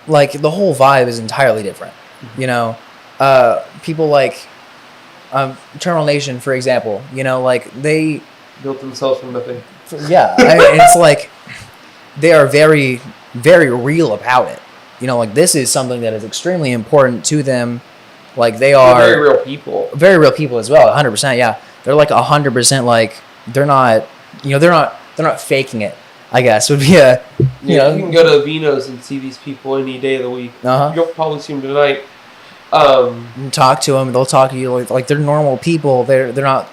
like the whole vibe is entirely different. People like Eternal Nation, for example, like they, Built themselves from nothing. yeah, and it's like they are very, very real about it. Like this is something that is extremely important to them. Like they They're are very real people. very real people as well. 100%. Yeah, they're like 100%. Like they're not. They're not faking it. I guess would be a. You can go to Vino's and see these people any day of the week. Uh-huh. You'll probably see them tonight. You talk to them. They'll talk to you like they're normal people. They're not.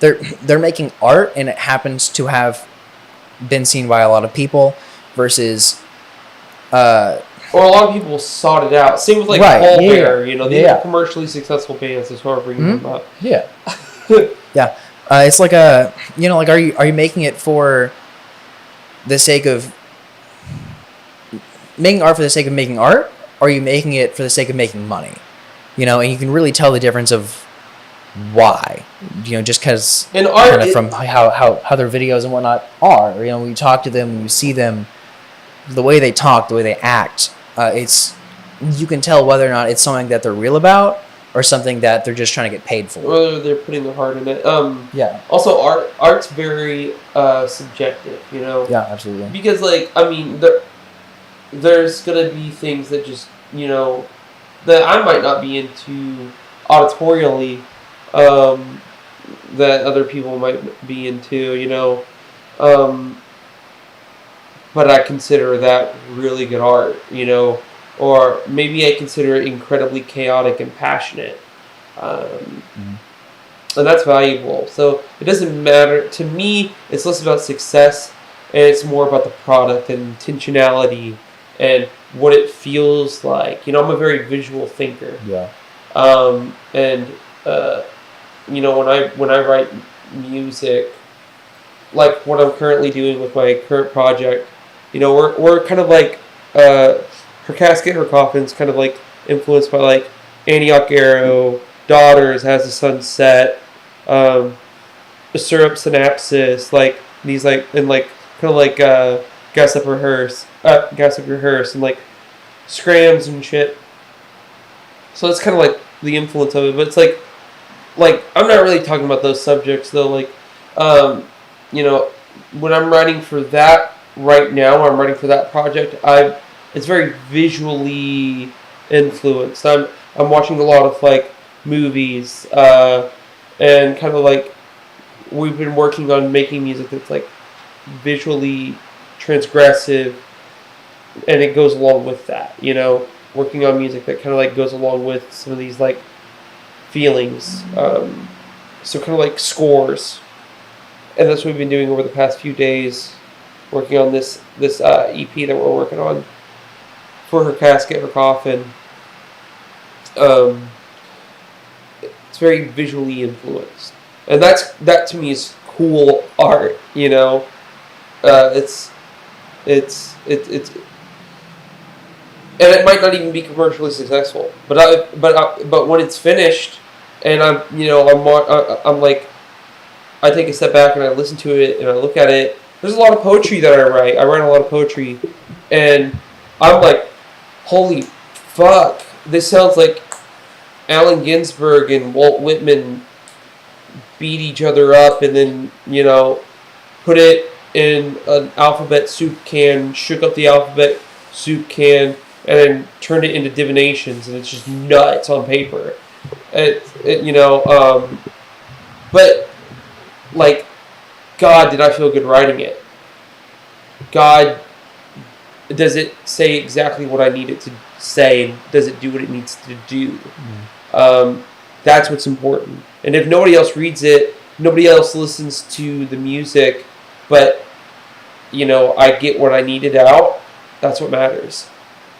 They're making art, and it happens to have been seen by a lot of people, versus. Or a lot of people sought it out. Same with like Right, Paul yeah, Bear. These yeah. are commercially successful bands. That's why we're bringing them up. Yeah. Yeah. It's like a, like, are you making it for the sake of making art for the sake of making art, or are you making it for the sake of making money? You know, and you can really tell the difference of why. You know, just because And art, kind of from how their videos and whatnot are. You know, when you talk to them, when you see them, the way they talk, the way they act, it's you can tell whether or not it's something that they're real about or something that they're just trying to get paid for. whether they're putting their heart in it. Yeah. Also, art's very subjective, you know. Yeah, absolutely. Because, like, I mean, there's gonna be things that just, you know, that I might not be into auditorially, that other people might be into, you know. But I consider that really good art, you know. Or maybe I consider it incredibly chaotic and passionate. And that's valuable. So it doesn't matter. To me, it's less about success, and it's more about the product and intentionality and what it feels like. You know, I'm a very visual thinker. Yeah. And you know, when I write music, like what I'm currently doing with my current project, you know, we're kind of like Her Casket, Her Coffin's kind of like influenced by like Antioch Arrow, Daughters, Has the Sunset, Syrup Synapsis, like these like and like kind of like Gas Up Rehearse, and like Scrams and shit. So it's kind of like the influence of it, but it's like I'm not really talking about those subjects though. Like, you know, when I'm writing for that right now, I'm writing for that project. It's very visually influenced. I'm watching a lot of like movies, and kind of like we've been working on making music that's like visually transgressive, and it goes along with that. You know, working on music that kind of like goes along with some of these like feelings. So kind of like scores, and that's what we've been doing over the past few days, working on this EP that we're working on for Her Casket, Her Coffin. It's very visually influenced, and that to me is cool art. You know, it's and it might not even be commercially successful, but when it's finished, and I'm like, I take a step back and I listen to it and I look at it. There's a lot of poetry that I write. I write a lot of poetry, and I'm like, holy fuck, this sounds like Allen Ginsberg and Walt Whitman beat each other up and then, you know, put it in an alphabet soup can, shook up the alphabet soup can, and then turned it into divinations, and it's just nuts on paper. You know, but, like, God, did I feel good writing it? God, does it say exactly what I need it to say? Does it do what it needs to do? That's what's important. And if nobody else reads it, nobody else listens to the music, but, you know, I get what I needed out, that's what matters.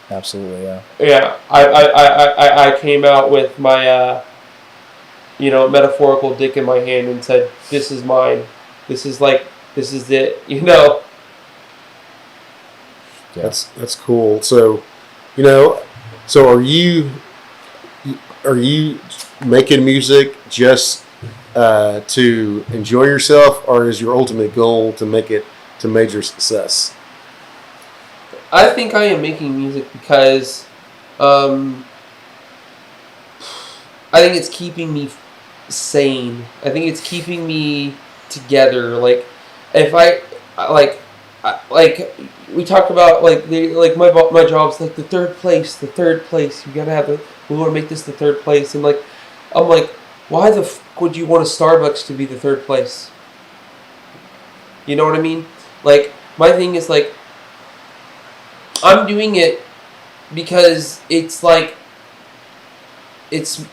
Absolutely, yeah. Yeah, I came out with my, you know, metaphorical dick in my hand and said, this is mine. This is it, you know. Yeah. That's cool. So, you know, so are you making music just to enjoy yourself, or is your ultimate goal to make it to major success? I think I am making music because I think it's keeping me sane. I think it's keeping me together. Like, if we talk about my job's like the third place. You gotta have we want to make this the third place, and like I'm like, why the fuck would you want a Starbucks to be the third place? You know what I mean? Like, my thing is like, I'm doing it because it's like, it's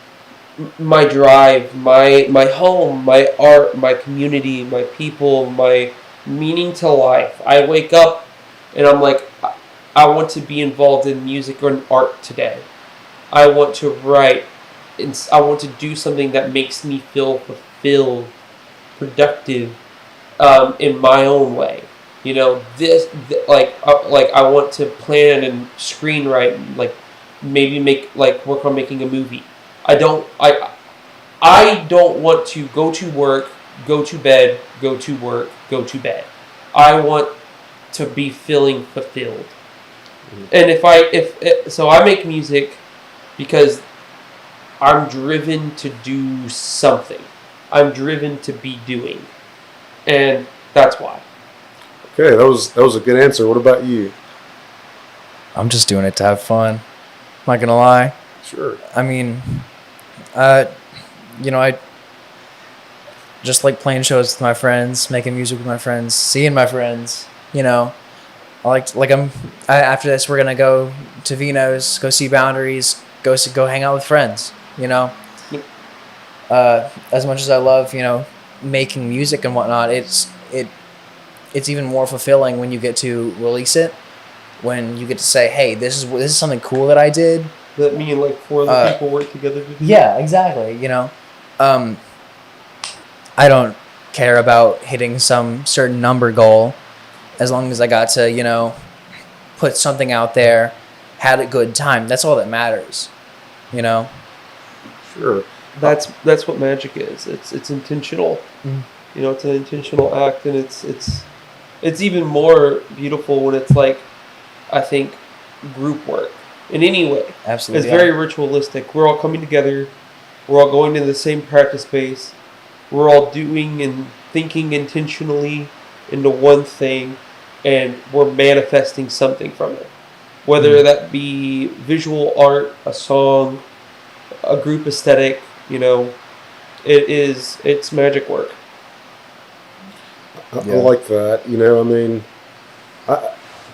my drive, my home, my art, my community, my people, my meaning to life. I wake up and I'm like, I want to be involved in music or in art today. I want to write. I want to do something that makes me feel fulfilled, productive, in my own way. You know, like I want to plan and screenwrite and like maybe work on making a movie. I don't want to go to work, go to bed, go to work, go to bed. I want to be feeling fulfilled. And so I make music because I'm driven to do something. I'm driven to be doing. And that's why. Okay, that was a good answer. What about you? I'm just doing it to have fun. Not gonna lie. Sure. I mean, I just like playing shows with my friends, making music with my friends, seeing my friends. I after this we're gonna go to Vino's, go see Boundaries, go hang out with friends. As much as I love making music and whatnot, it's even more fulfilling when you get to release it, when you get to say, hey, this is something cool that I did. That me and like 4 other people work together to do. Yeah, exactly. I don't care about hitting some certain number goal, as long as I got to put something out there, had a good time. That's all that matters. Sure. That's what magic is. It's intentional. Mm. It's an intentional act, and it's even more beautiful when it's like, I think, group work in any way. Absolutely. It's very ritualistic. We're all coming together. We're all going to the same practice space. We're all doing and thinking intentionally into one thing, and we're manifesting something from it. Whether that be visual art, a song, a group aesthetic, it's magic work. I like that.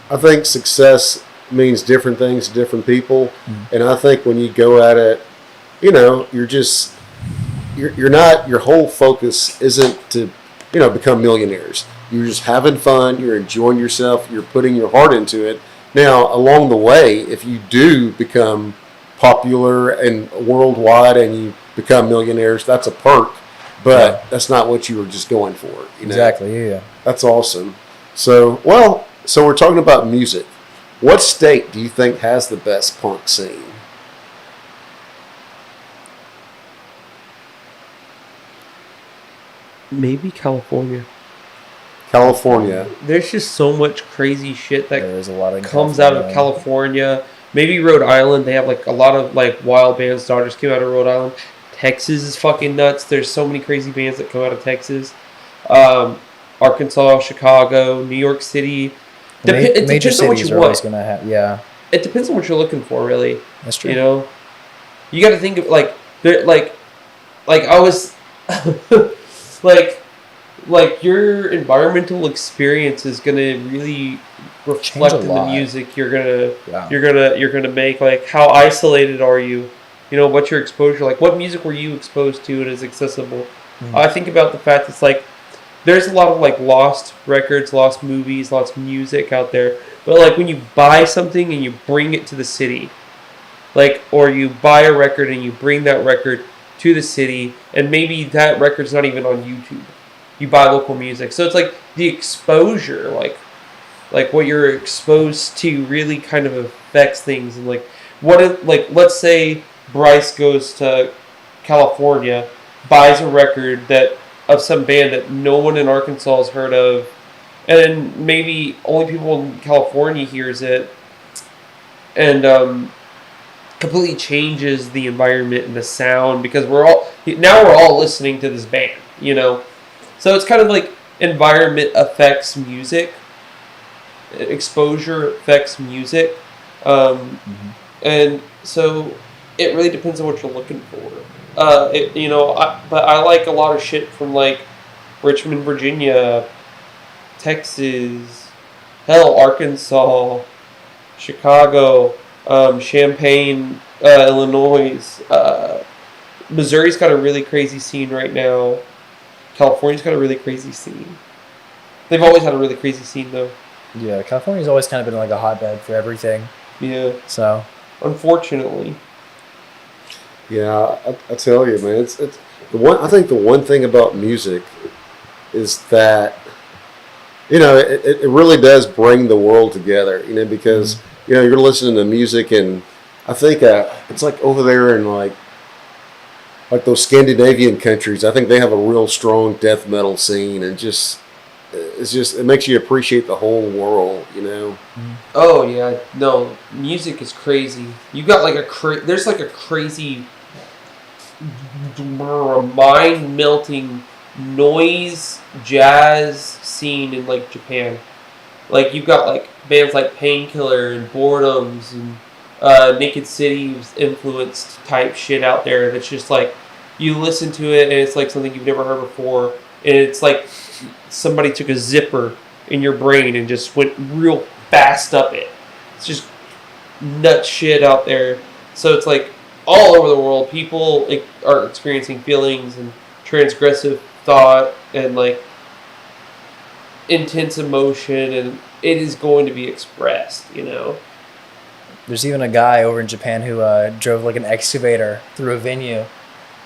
I think success means different things to different people, and I think when you go at it, you're not, your whole focus isn't to become millionaires. You're just having fun. You're enjoying yourself. You're putting your heart into it. Now, along the way, if you do become popular and worldwide and you become millionaires, that's a perk, but that's not what you were just going for. Exactly. Yeah. That's awesome. So we're talking about music. What state do you think has the best punk scene? Maybe California. California. There's just so much crazy shit that There's a lot of comes out of California. Maybe Rhode Island. They have like a lot of like wild bands. Dodgers came out of Rhode Island. Texas is fucking nuts. There's so many crazy bands that come out of Texas. Arkansas, Chicago, New York City. It major depends on what cities you are always want. gonna have. Yeah, It depends on what you're looking for, really. that's true. You got to think of like I was like your environmental experience is gonna really reflect in the lot. music you're Yeah. gonna make. Like, how isolated are you? What's your exposure like? What music were you exposed to and is accessible? I think about the fact it's like there's a lot of like lost records, lost movies, lost music out there. But like when you buy something and you bring it to the city, like, or you buy a record and you bring that record to the city, and maybe that record's not even on YouTube. You buy local music, so it's like the exposure, like what you're exposed to, really kind of affects things. And like let's say Bryce goes to California, buys a record of some band that no one in Arkansas has heard of, and maybe only people in California hears it, and completely changes the environment and the sound, because we're all listening to this band, So it's kind of like environment affects music, exposure affects music, and so it really depends on what you're looking for. But I like a lot of shit from like Richmond, Virginia, Texas, hell, Arkansas, Chicago, Champaign, Illinois. Missouri's got a really crazy scene right now. California's got a really crazy scene. They've always had a really crazy scene, though. Yeah, California's always kind of been like a hotbed for everything. Yeah. So, unfortunately. Yeah, I tell you, man, it's the one. I think the one thing about music is that it really does bring the world together, because, you're listening to music, and I think it's like over there in like those Scandinavian countries. I think they have a real strong death metal scene, and it makes you appreciate the whole world, Oh yeah, no, music is crazy. You got like there's like a crazy, mind melting noise jazz scene in like Japan. Like you've got like bands like Painkiller and Boredoms and Naked City's influenced type shit out there. That's just like you listen to it and it's like something you've never heard before, and it's like somebody took a zipper in your brain and just went real fast up it. It's just nut shit out there. So it's like all over the world, people are experiencing feelings and transgressive thought and like intense emotion, and it is going to be expressed. There's even a guy over in Japan who drove like an excavator through a venue.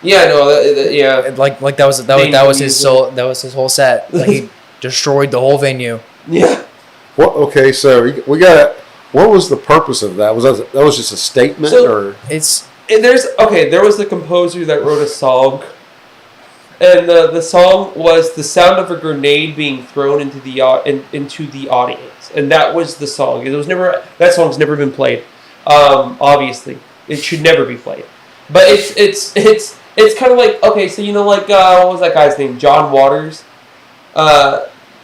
Yeah, no, yeah. Like that was his whole set. Like he destroyed the whole venue. Yeah. Well, okay, so we got. What was the purpose of that? That was just a statement, or there was the composer that wrote a song, and the song was the sound of a grenade being thrown into the audience, and that was the song. That song's never been played. Obviously, it should never be played. But it's kind of like, okay, so what was that guy's name? John Waters.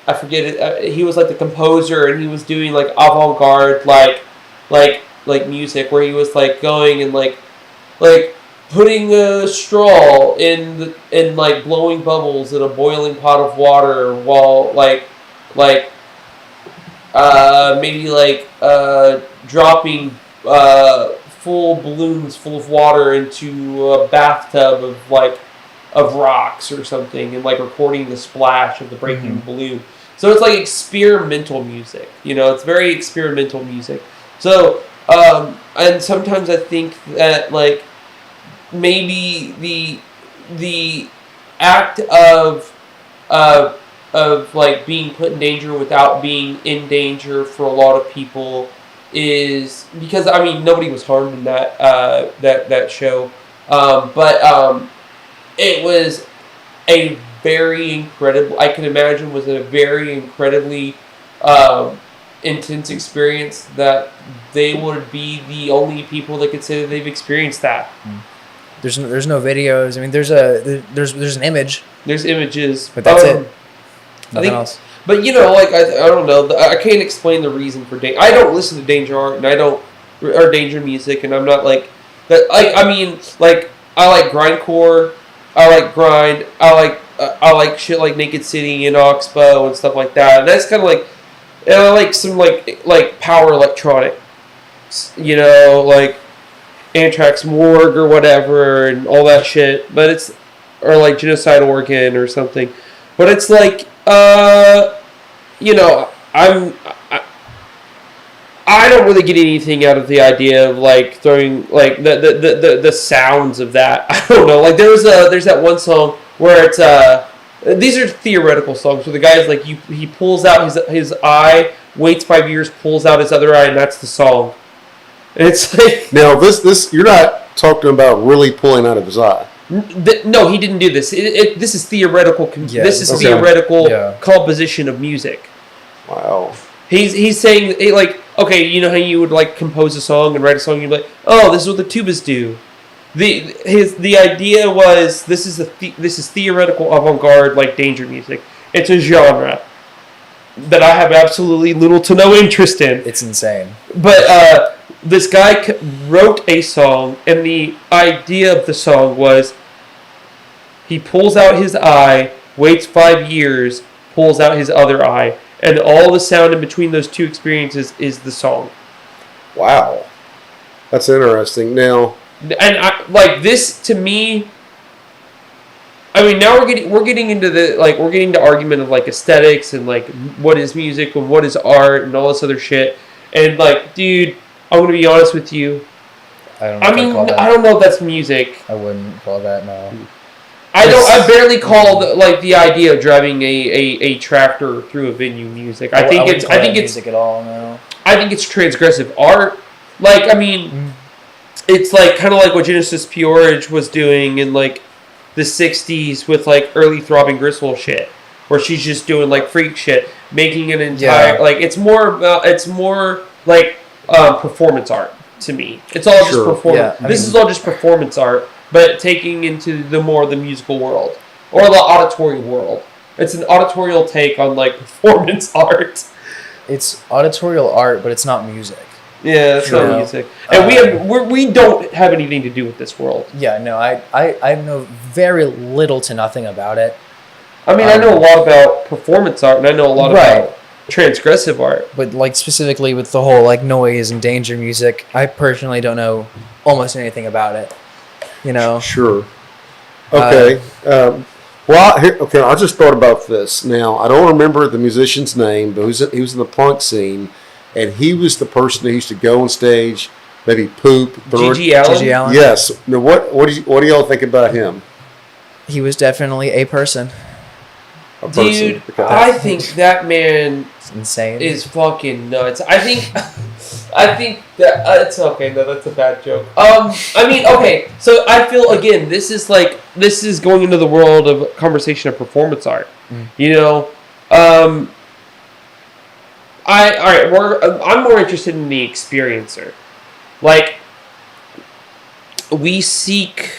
I forget it. He was like the composer, and he was doing like avant-garde like music, where he was like going and like putting a straw in like blowing bubbles in a boiling pot of water while maybe dropping full balloons full of water into a bathtub of rocks or something, and like recording the splash of the breaking balloon. So it's like experimental music, it's very experimental music. So and sometimes I think that like maybe the act of like being put in danger without being in danger for a lot of people is because nobody was harmed in that show, but it was a very incredible. I can imagine was a very incredibly intense experience that they would be the only people that could say that they've experienced that. There's no videos. There's an image. There's images, but that's it. Nothing else. But I don't know. I can't explain the reason for danger. I don't listen to danger art, and or danger music, and I'm not like that. I like grindcore. I like grind. I like shit like Naked City and Oxbow and stuff like that. And that's kind of like, and I like some like power electronic, like Anthrax Morgue or whatever and all that shit. But or like Genocide Organ or something. But it's like, I don't really get anything out of the idea of like throwing like the sounds of that. I don't know. Like there's that one song where it's these are theoretical songs where the guy is like he pulls out his eye, waits 5 years, pulls out his other eye, and that's the song. And it's like now this you're not talking about really pulling out of his eye. No, he didn't do this. This is theoretical. This is theoretical composition of music. Wow. He's saying like, okay, you know how you would like compose a song and write a song, and you'd be like, oh, this is what the tubas do. The idea was this is theoretical avant-garde like danger music. It's a genre that I have absolutely little to no interest in. It's insane. But this guy wrote a song, and the idea of the song was he pulls out his eye, waits 5 years, pulls out his other eye, and all the sound in between those two experiences is the song. Wow, that's interesting. Now, and this to me. Now we're getting into argument of like aesthetics and like what is music and what is art and all this other shit. And like, dude, I'm gonna be honest with you. I don't know if that's music. I wouldn't call that, no. I barely call the idea of driving a tractor through a venue music. I think it's music at all. No. I think it's transgressive art. Like, I mean, it's like kind of like what Genesis Peorage was doing in like the '60s with like early Throbbing Gristle shit, where she's just doing like freak shit, making an entire like it's more like performance art to me. It's all just performance. Yeah, this is all just performance art, but taking into the musical world or the auditory world. It's an auditorial take on like performance art. It's auditorial art, but it's not music. Yeah, it's not music, and we don't have anything to do with this world. Yeah, no, I know very little to nothing about it. I mean, I know a lot about performance art, and I know a lot about transgressive art. But like specifically with the whole like noise and danger music, I personally don't know almost anything about it. You know. Sure. Okay. I just thought about this. Now, I don't remember the musician's name, but he was in the punk scene, and he was the person who used to go on stage, maybe poop. G.G. Allen? Yes. Now, what do y'all think about him? He was definitely a person. Dude, okay. I think that man insane. Is fucking nuts. I think that it's okay. No, that's a bad joke. I mean, okay. So I feel again, this is going into the world of conversation of performance art. You know, I'm more interested in the experiencer. Like, we seek.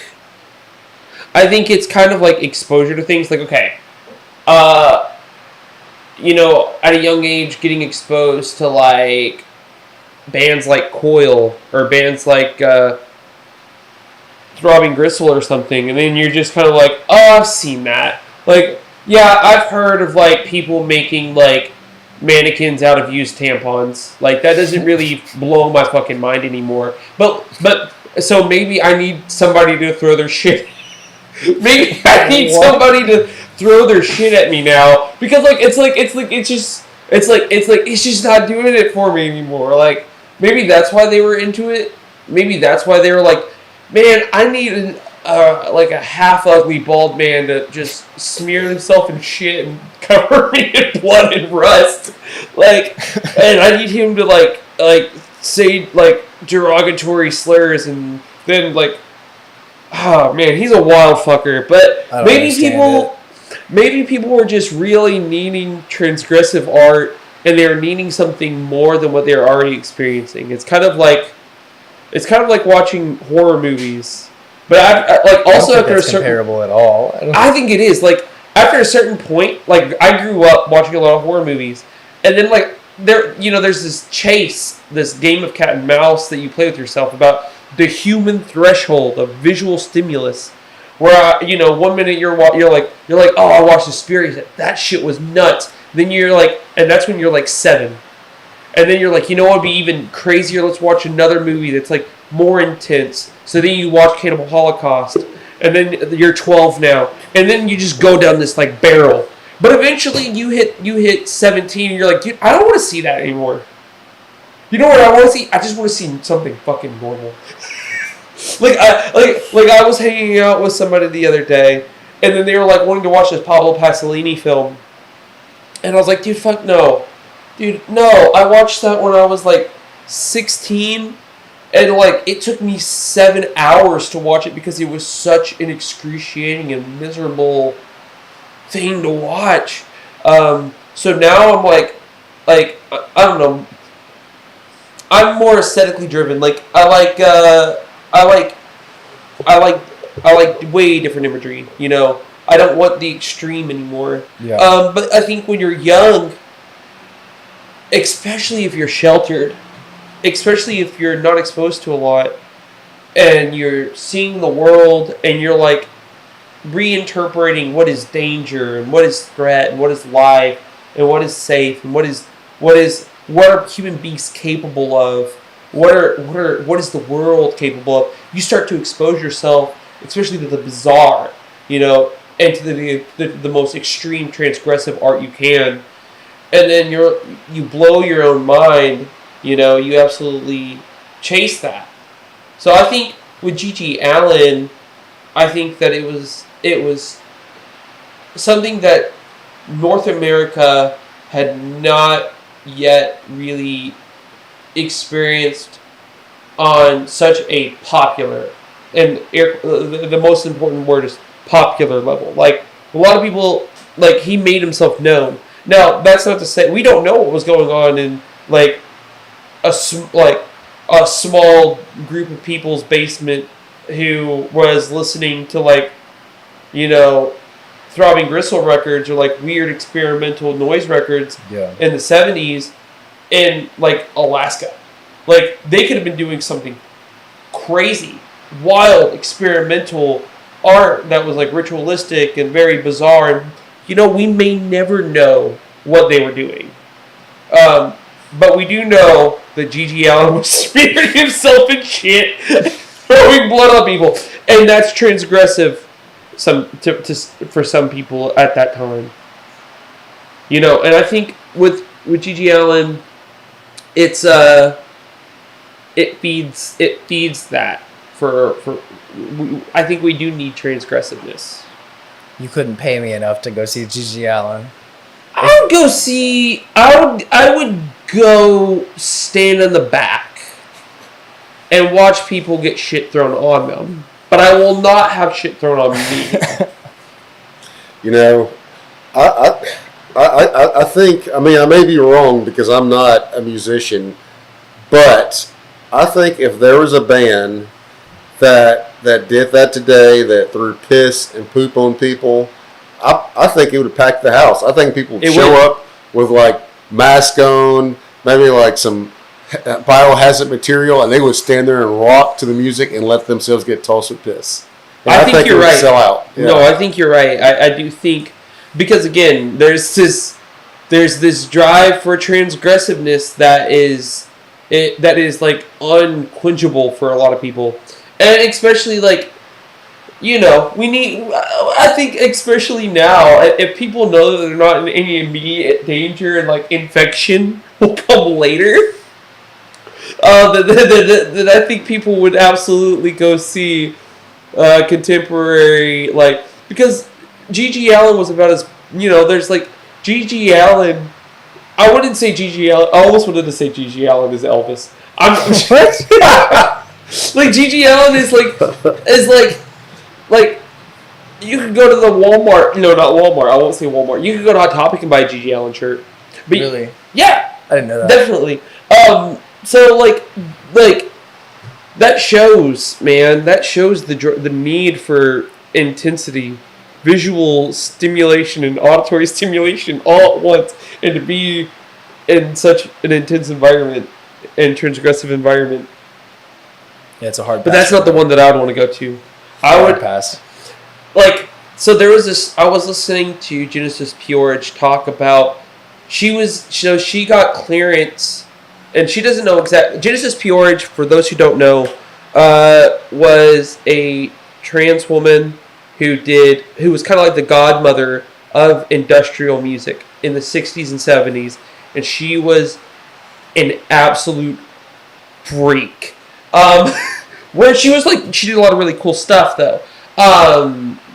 I think it's kind of like exposure to things. Like, okay. You know, at a young age, getting exposed to like bands like Coil or bands like Throbbing Gristle or something, and then you're just kind of like, oh, I've seen that. Like, yeah, I've heard of like people making like mannequins out of used tampons. Like, that doesn't really blow my fucking mind anymore. But so maybe I need somebody to throw their shit. Maybe I need somebody to throw their shit at me now, because it's just not doing it for me anymore. Like, maybe that's why they were into it. Maybe that's why they were like, man, I need like a half ugly bald man to just smear himself in shit and cover me in blood and rust. Like, and I need him to like say like derogatory slurs, and then like, oh man, he's a wild fucker. But maybe people were just really needing transgressive art, and they're needing something more than what they're already experiencing. It's kind of like watching horror movies. But I also after a certain comparable at all. I think it is. Like, after a certain point, like, I grew up watching a lot of horror movies, and then like there's this chase, this game of cat and mouse that you play with yourself about the human threshold of visual stimulus. Where 1 minute you're like, oh, I watched Suspiria, that shit was nuts. Then you're like, and that's when you're like 7, and then you're like, you know what would be even crazier? Let's watch another movie that's like more intense. So then you watch Cannibal Holocaust, and then you're 12 now, and then you just go down this like barrel. But eventually you hit 17, and you're like, dude, I don't want to see that anymore. You know what I want to see? I just want to see something fucking normal. Like I was hanging out with somebody the other day, and then they were like wanting to watch this Pablo Pasolini film, and I was like, dude, fuck no. Dude, no. I watched that when I was like 16, and like it took me 7 hours to watch it because it was such an excruciating and miserable thing to watch. So now I'm like I don't know. I'm more aesthetically driven. Like, I like way different imagery. You know, I don't want the extreme anymore. Yeah. But I think when you're young, especially if you're sheltered, especially if you're not exposed to a lot, and you're seeing the world, and you're like reinterpreting what is danger and what is threat and what is life and what is safe and what are human beings capable of. What is the world capable of? You start to expose yourself, especially to the bizarre, and to the most extreme transgressive art you can, and then you blow your own mind. You absolutely chase that. So I think with G.G. Allin, I think that it was it was something that North America had not yet really experienced on such a popular, and the most important word is popular level. Like, a lot of people, like, he made himself known. Now, that's not to say we don't know what was going on in like a small group of people's basement who was listening to, like, you know, Throbbing Gristle records or like weird experimental noise records in the 70s in like Alaska. Like, they could have been doing something crazy, wild, experimental art that was like ritualistic and very bizarre. And, you know, we may never know what they were doing. But we do know that G.G. Allen was smearing himself in shit, throwing blood on people. And that's transgressive for some people at that time. You know, and I think with G.G. Allen, it feeds that for I think we do need transgressiveness. You couldn't pay me enough to go see G.G. Allen. I would go stand in the back and watch people get shit thrown on them. But I will not have shit thrown on me. You know, I think, I mean, I may be wrong because I'm not a musician, but I think if there was a band that did that today, that threw piss and poop on people, I think it would have packed the house. I think people would show up with like mask on, maybe like some biohazard material, and they would stand there and rock to the music and let themselves get tossed with piss. And I think you're right. Sell out. Yeah. No, I think you're right. I do think, because again, there's this drive for transgressiveness that is like unquenchable for a lot of people, and especially like, you know, I think especially now, if people know that they're not in any immediate danger and like infection will come later, then I think people would absolutely go see contemporary, like, because G.G. Allen was about as, you know, there's like G.G. Allen. I wouldn't say G.G. Allen. I almost wanted to say G.G. Allen is Elvis. Like, G.G. Allen is like you could go to the Walmart. No, not Walmart. I won't say Walmart. You could go to Hot Topic and buy a G.G. Allen shirt. But, really? Yeah. I didn't know that. Definitely. So like that shows, man. That shows the need for intensity, visual stimulation and auditory stimulation all at once, and to be in such an intense environment and transgressive environment. Yeah, it's a hard pass. But that's not the one that I would want to go to. I would pass. Like, so there was this, I was listening to Genesis P-Orridge talk about, she got clearance, and she doesn't know exactly. Genesis P-Orridge, for those who don't know, was a trans woman who was kind of like the godmother of industrial music in the 60s and 70s, and she was an absolute freak. Where she was like, she did a lot of really cool stuff though.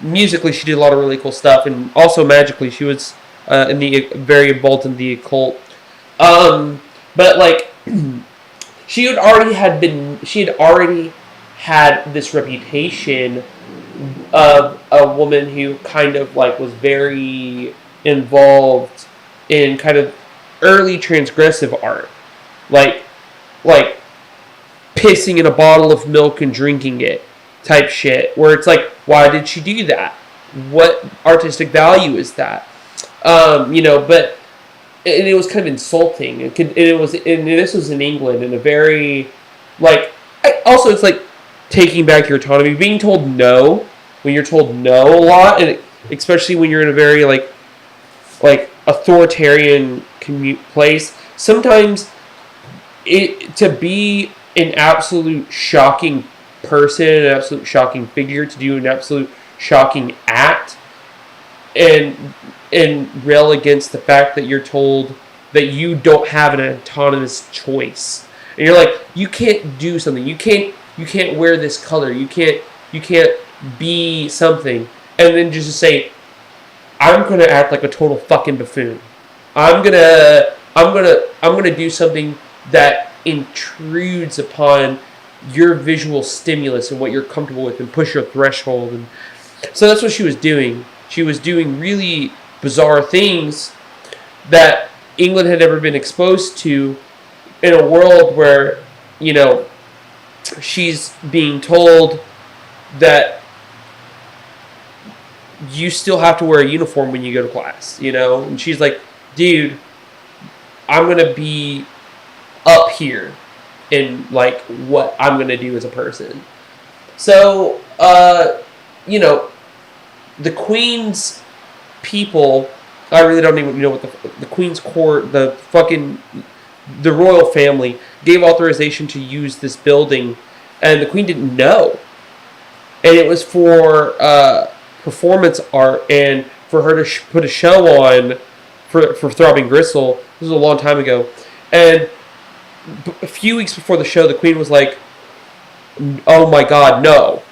Musically, she did a lot of really cool stuff, and also magically, she was very involved in the occult. But like, she had already had this reputation of a woman who kind of like was very involved in kind of early transgressive art, like pissing in a bottle of milk and drinking it type shit, where it's like, why did she do that? What artistic value is that? You know, but and it was kind of insulting. And this was in England, in a very like. Also, it's like taking back your autonomy, being told no when you're told no a lot, and especially when you're in a very like authoritarian place. Sometimes to be an absolute shocking person, an absolute shocking figure, to do an absolute shocking act, and rail against the fact that you're told that you don't have an autonomous choice, and you're like, you can't do something, you can't wear this color, you can't be something. and then just to say, I'm gonna act like a total fucking buffoon. I'm gonna do something that intrudes upon your visual stimulus and what you're comfortable with and push your threshold. And so that's what she was doing. She was doing really bizarre things that England had never been exposed to in a world where, you know, she's being told that you still have to wear a uniform when you go to class, you know? And she's like, dude, I'm going to be up here in, like, what I'm going to do as a person. So, you know, the Queen's people, I really don't even know what the Queen's court, the royal family gave authorization to use this building, and the Queen didn't know. And it was for performance art and for her to put a show on for Throbbing Gristle. This was a long time ago. And a few weeks before the show, the Queen was like, oh my God, no.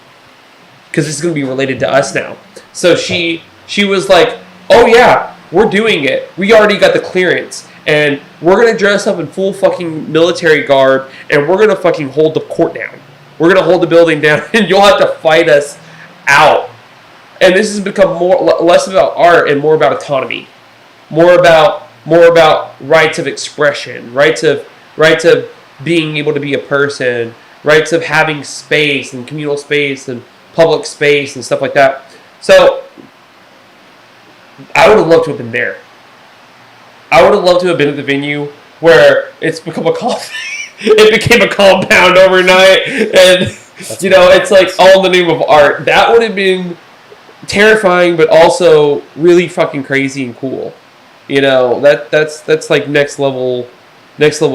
Because this is going to be related to us now. So she was like, oh yeah, we're doing it. We already got the clearance. And we're going to dress up in full fucking military garb, and we're going to fucking hold the court down. We're going to hold the building down, and you'll have to fight us out. And this has become less about art and more about autonomy. More about rights of expression, rights of being able to be a person, rights of having space and communal space and public space and stuff like that. So I would have loved to have been there. I would have loved to have been at the venue where it's become it became a compound overnight, and you know, it's like all in the name of art. That would have been terrifying, but also really fucking crazy and cool. You know, that's like next level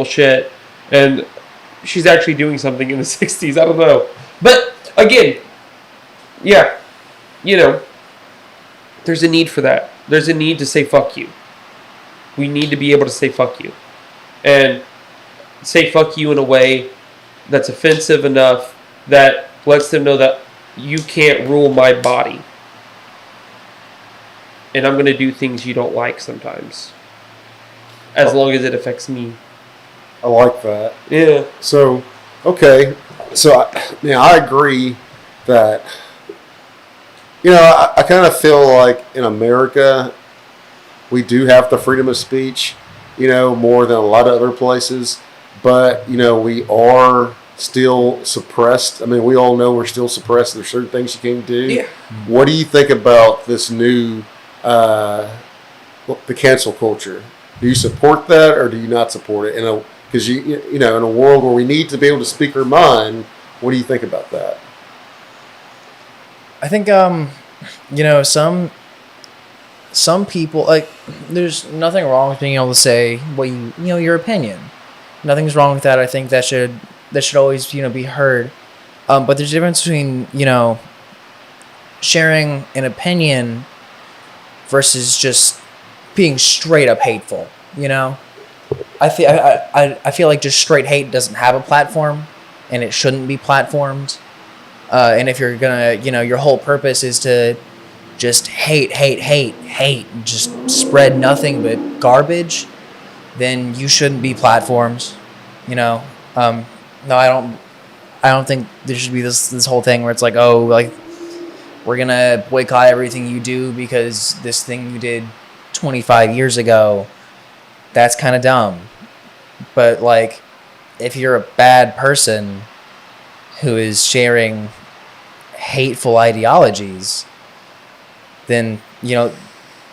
shit. And she's actually doing something in the 60s. I don't know. But again, yeah, you know, there's a need for that. There's a need to say fuck you. We need to be able to say fuck you. And say fuck you in a way that's offensive enough that lets them know that you can't rule my body. And I'm going to do things you don't like sometimes. As long as it affects me. I like that. Yeah. So, okay. So, I agree that, you know, I kind of feel like in America, we do have the freedom of speech, you know, more than a lot of other places. But, you know, we are still suppressed. I mean, we all know we're still suppressed. There's certain things you can't do. Yeah. What do you think about this new, the cancel culture? Do you support that or do you not support it? Because you know, in a world where we need to be able to speak our mind, what do you think about that? I think you know, some people, like, there's nothing wrong with being able to say what you know, your opinion. Nothing's wrong with that. I think that should always, you know, be heard. But there's a difference between, you know, sharing an opinion versus just being straight up hateful, you know? I feel like just straight hate doesn't have a platform, and it shouldn't be platformed. And if you're gonna, you know, your whole purpose is to just hate, just spread nothing but garbage, then you shouldn't be platformed, you know? No, I don't think there should be this whole thing where it's like, oh, like, we're gonna boycott everything you do because this thing you did 25 years ago. That's kind of dumb. But, like, if you're a bad person who is sharing hateful ideologies, then, you know,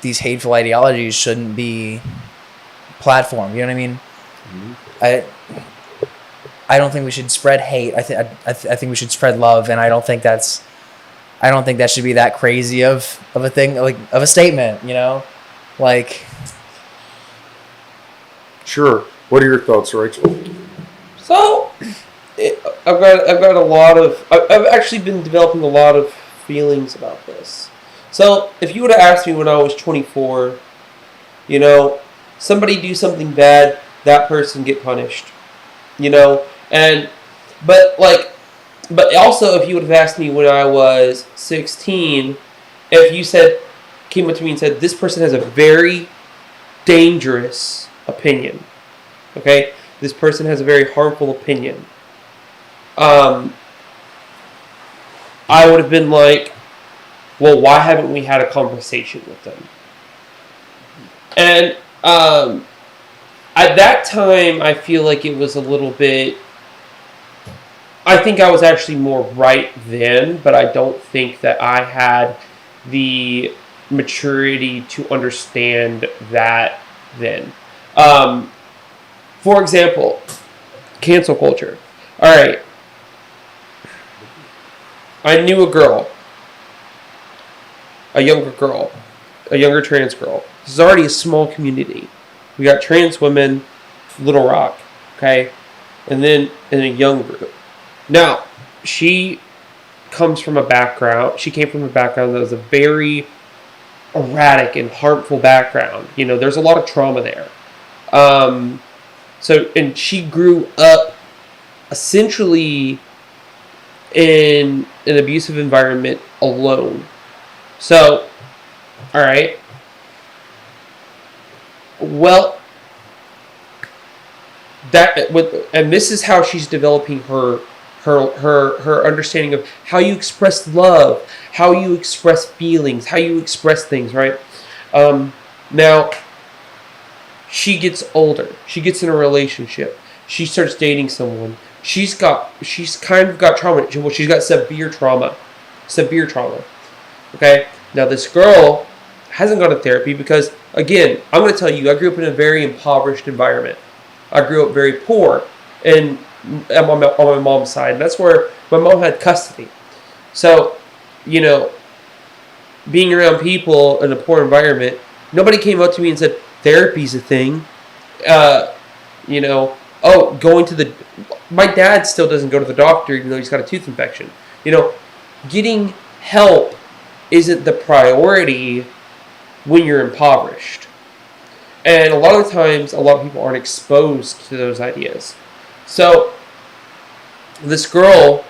these hateful ideologies shouldn't be platformed. You know what I mean? Mm-hmm. I don't think we should spread hate. I think we should spread love, and I don't think that should be that crazy of a thing, like, of a statement, you know? Like, sure. What are your thoughts, Rachel? So, I've got a lot of. I've actually been developing a lot of feelings about this. So, if you would have asked me when I was 24, you know, somebody do something bad, that person get punished, you know, but also if you would have asked me when I was 16, if you came up to me and said, this person has a very dangerous opinion, okay? This person has a very harmful opinion. I would have been like, well, why haven't we had a conversation with them? And at that time, I feel like it was a little bit... I think I was actually more right then, but I don't think that I had the maturity to understand that then. For example, cancel culture. All right. I knew a girl, a younger trans girl. This is already a small community. We got trans women, Little Rock, okay? And then in a young group. Now, she came from a background that was a very erratic and harmful background. You know, there's a lot of trauma there. And she grew up essentially in an abusive environment alone. So, all right. Well, and this is how she's developing her understanding of how you express love, how you express feelings, how you express things, right? Now, she gets older. She gets in a relationship. She starts dating someone. She's kind of got trauma. Well, she's got severe trauma. Okay? Now, this girl hasn't gone to therapy because, again, I'm going to tell you, I grew up in a very impoverished environment. I grew up very poor on my mom's side. And that's where my mom had custody. So, you know, being around people in a poor environment, nobody came up to me and said, therapy's a thing. You know, my dad still doesn't go to the doctor even though he's got a tooth infection. You know, getting help isn't the priority when you're impoverished. And a lot of the times, a lot of people aren't exposed to those ideas. So, this girl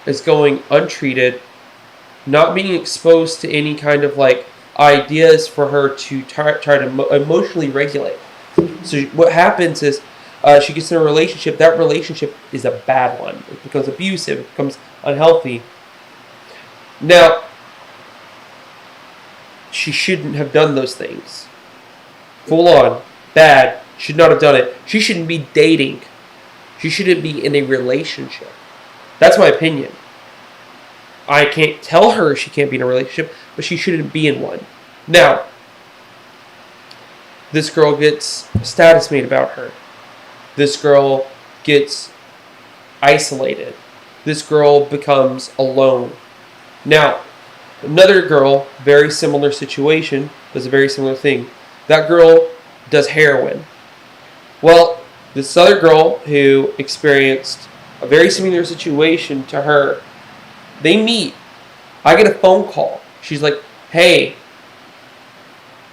is going untreated, not being exposed to any kind of like ideas for her to try to emotionally regulate. So what happens is she gets in a relationship. That relationship is a bad one. It becomes abusive. It becomes unhealthy. Now, she shouldn't have done those things. Full on. Bad. Should not have done it. She shouldn't be dating. She shouldn't be in a relationship. That's my opinion. I can't tell her she can't be in a relationship, but she shouldn't be in one. Now, this girl gets a status made about her. This girl gets isolated. This girl becomes alone. Now, another girl, very similar situation, does a very similar thing. That girl does heroin. Well, this other girl who experienced a very similar situation to her, they meet. I get a phone call. She's like, hey,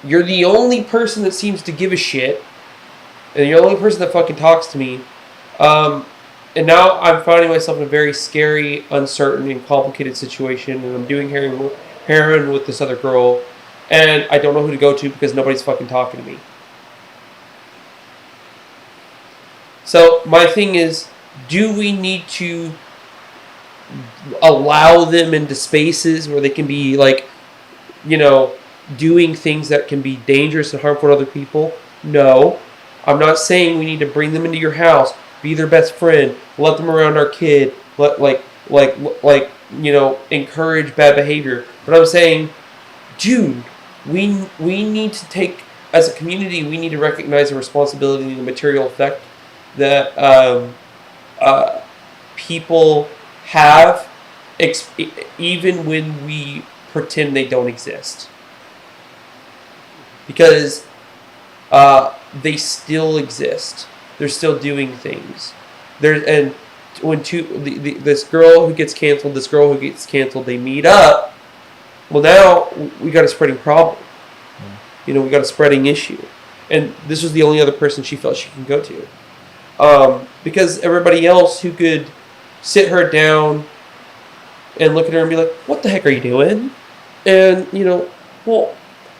you're the only person that seems to give a shit. And you're the only person that fucking talks to me. And now I'm finding myself in a very scary, uncertain, and complicated situation. And I'm doing heroin with this other girl. And I don't know who to go to because nobody's fucking talking to me. So my thing is, do we need to allow them into spaces where they can be like, you know, doing things that can be dangerous and harmful to other people? No. I'm not saying we need to bring them into your house, be their best friend, let them around our kid, you know, encourage bad behavior. But I'm saying, dude, we need to take, as a community, we need to recognize the responsibility and the material effect that people have, even when we pretend they don't exist. Because they still exist. They're still doing things. This girl who gets canceled, they meet up. Well, now we got a spreading problem. You know, we got a spreading issue. And this was the only other person she felt she can go to. Because everybody else who could sit her down and look at her and be like, what the heck are you doing? And, well,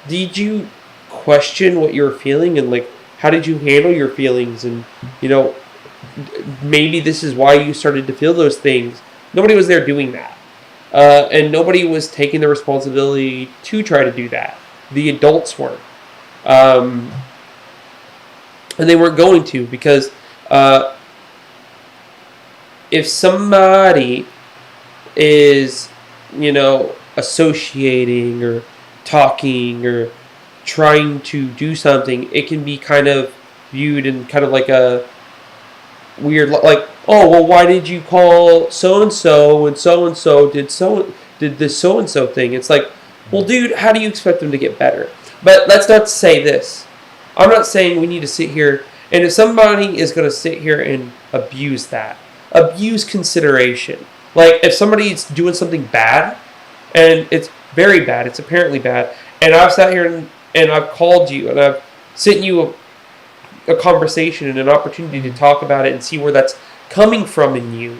did you question what you were feeling, and like, how did you handle your feelings? And, maybe this is why you started to feel those things. Nobody was there doing that. And nobody was taking the responsibility to try to do that. The adults weren't. And they weren't going to, because if somebody is, associating or talking or trying to do something, it can be kind of viewed in kind of like a weird, like, oh, well, why did you call so-and-so and so-and-so did this so-and-so thing? It's like, well, dude, how do you expect them to get better? But let's not say this. I'm not saying we need to sit here, and if somebody is going to sit here and abuse consideration. Like, if somebody's doing something bad, and it's very bad, it's apparently bad, and I've sat here and I've called you, and I've sent you a conversation and an opportunity to talk about it and see where that's coming from in you.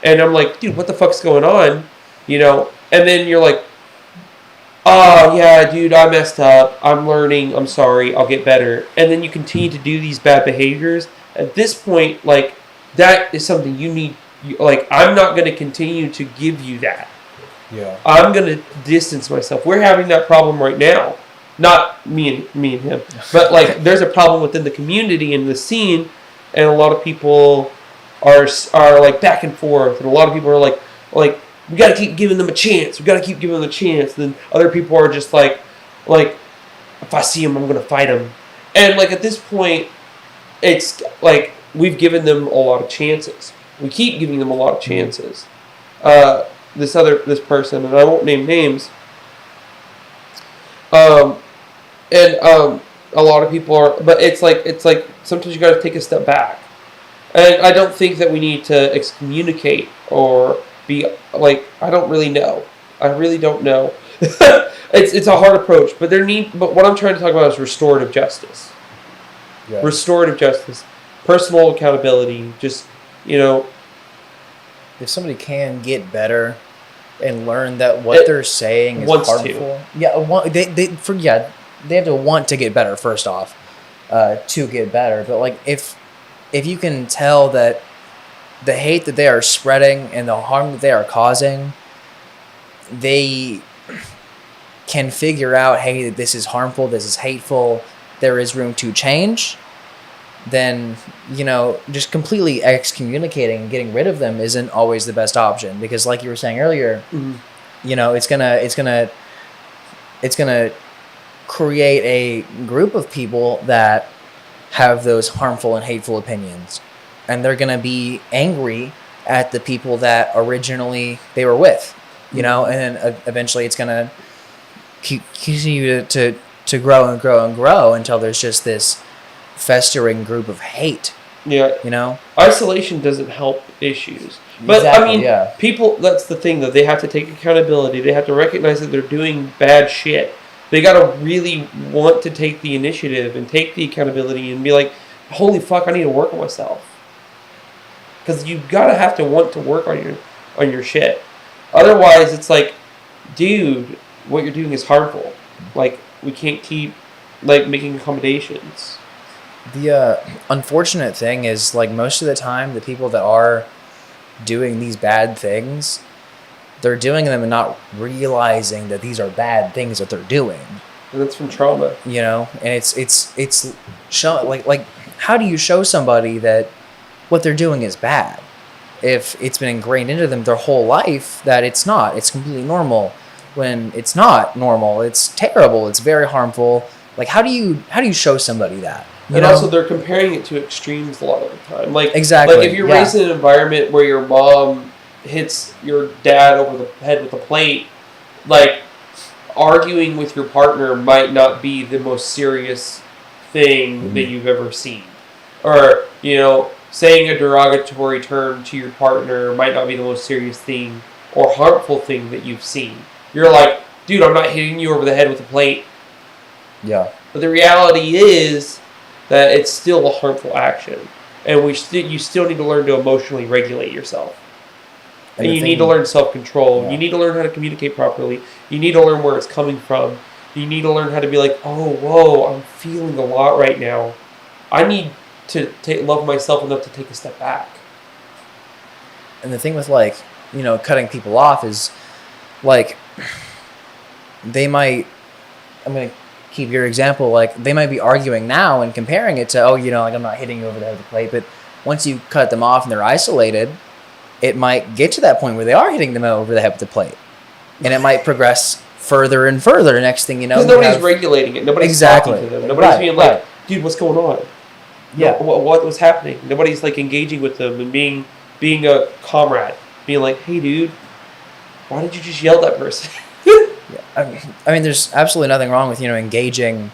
And I'm like, dude, what the fuck's going on? And then you're like, oh, yeah, dude, I messed up. I'm learning. I'm sorry. I'll get better. And then you continue to do these bad behaviors. At this point, like, that is something you need. Like, I'm not going to continue to give you that. Yeah. I'm going to distance myself. We're having that problem right now. Not me and him. But, like, there's a problem within the community and the scene. And a lot of people are like, back and forth. And a lot of people are like, we got to keep giving them a chance. We got to keep giving them a chance. Then other people are just like, if I see him, I'm going to fight him. And, like, at this point, it's like we've given them a lot of chances. We keep giving them a lot of chances. This person, and I won't name names. A lot of people are, but it's like sometimes you got to take a step back. And I don't think that we need to excommunicate or be like, I don't really know. I really don't know. It's a hard approach, but but what I'm trying to talk about is restorative justice. Yeah. Restorative justice, personal accountability, just, If somebody can get better and learn that what they're saying is harmful. They have to want to get better first off, to get better. But like if you can tell that the hate that they are spreading and the harm that they are causing, they can figure out, hey, this is harmful, this is hateful, there is room to change, then, just completely excommunicating and getting rid of them isn't always the best option. Because like you were saying earlier, it's gonna create a group of people that have those harmful and hateful opinions, and they're gonna be angry at the people that originally they were with, and then eventually it's gonna continue to grow and grow and grow until there's just this festering group of hate. Yeah. Isolation doesn't help issues. But exactly, people, that's the thing though, they have to take accountability. They have to recognize that they're doing bad shit. They gotta really want to take the initiative and take the accountability and be like, holy fuck, I need to work on myself. Because you gotta have to want to work on your shit. Otherwise, it's like, dude, what you're doing is harmful. Like, we can't keep making accommodations. The unfortunate thing is, like, most of the time, the people that are doing these bad things, they're doing them and not realizing that these are bad things that they're doing. And that's from trauma. And it's show, like how do you show somebody that what they're doing is bad if it's been ingrained into them their whole life that it's not? It's completely normal, when it's not normal. It's terrible. It's very harmful. Like, how do you show somebody that? Also, they're comparing it to extremes a lot of the time. Like, exactly. Like, if you're raised in an environment where your mom hits your dad over the head with a plate, like, arguing with your partner might not be the most serious thing that you've ever seen. Or, saying a derogatory term to your partner might not be the most serious thing or harmful thing that you've seen. You're like, dude, I'm not hitting you over the head with a plate. Yeah. But the reality is that it's still a harmful action. And you still need to learn to emotionally regulate yourself. And the you thing- need to learn self-control. Yeah. You need to learn how to communicate properly. You need to learn where it's coming from. You need to learn how to be like, oh, whoa, I'm feeling a lot right now. I need to love myself enough to take a step back. And the thing with like, cutting people off is like they might, I'm going to keep your example, like they might be arguing now and comparing it to, oh, like I'm not hitting you over the head with the plate. But once you cut them off and they're isolated, it might get to that point where they are hitting them over the head with the plate. And it might progress further and further. Next thing you know, because nobody's regulating it. Nobody's Exactly. talking to them. Nobody's Right, being like, right. dude, what's going on? Yeah. What was happening? Nobody's like engaging with them and being a comrade, being like, hey, dude, why did you just yell at that person? Yeah. I mean, there's absolutely nothing wrong with, engaging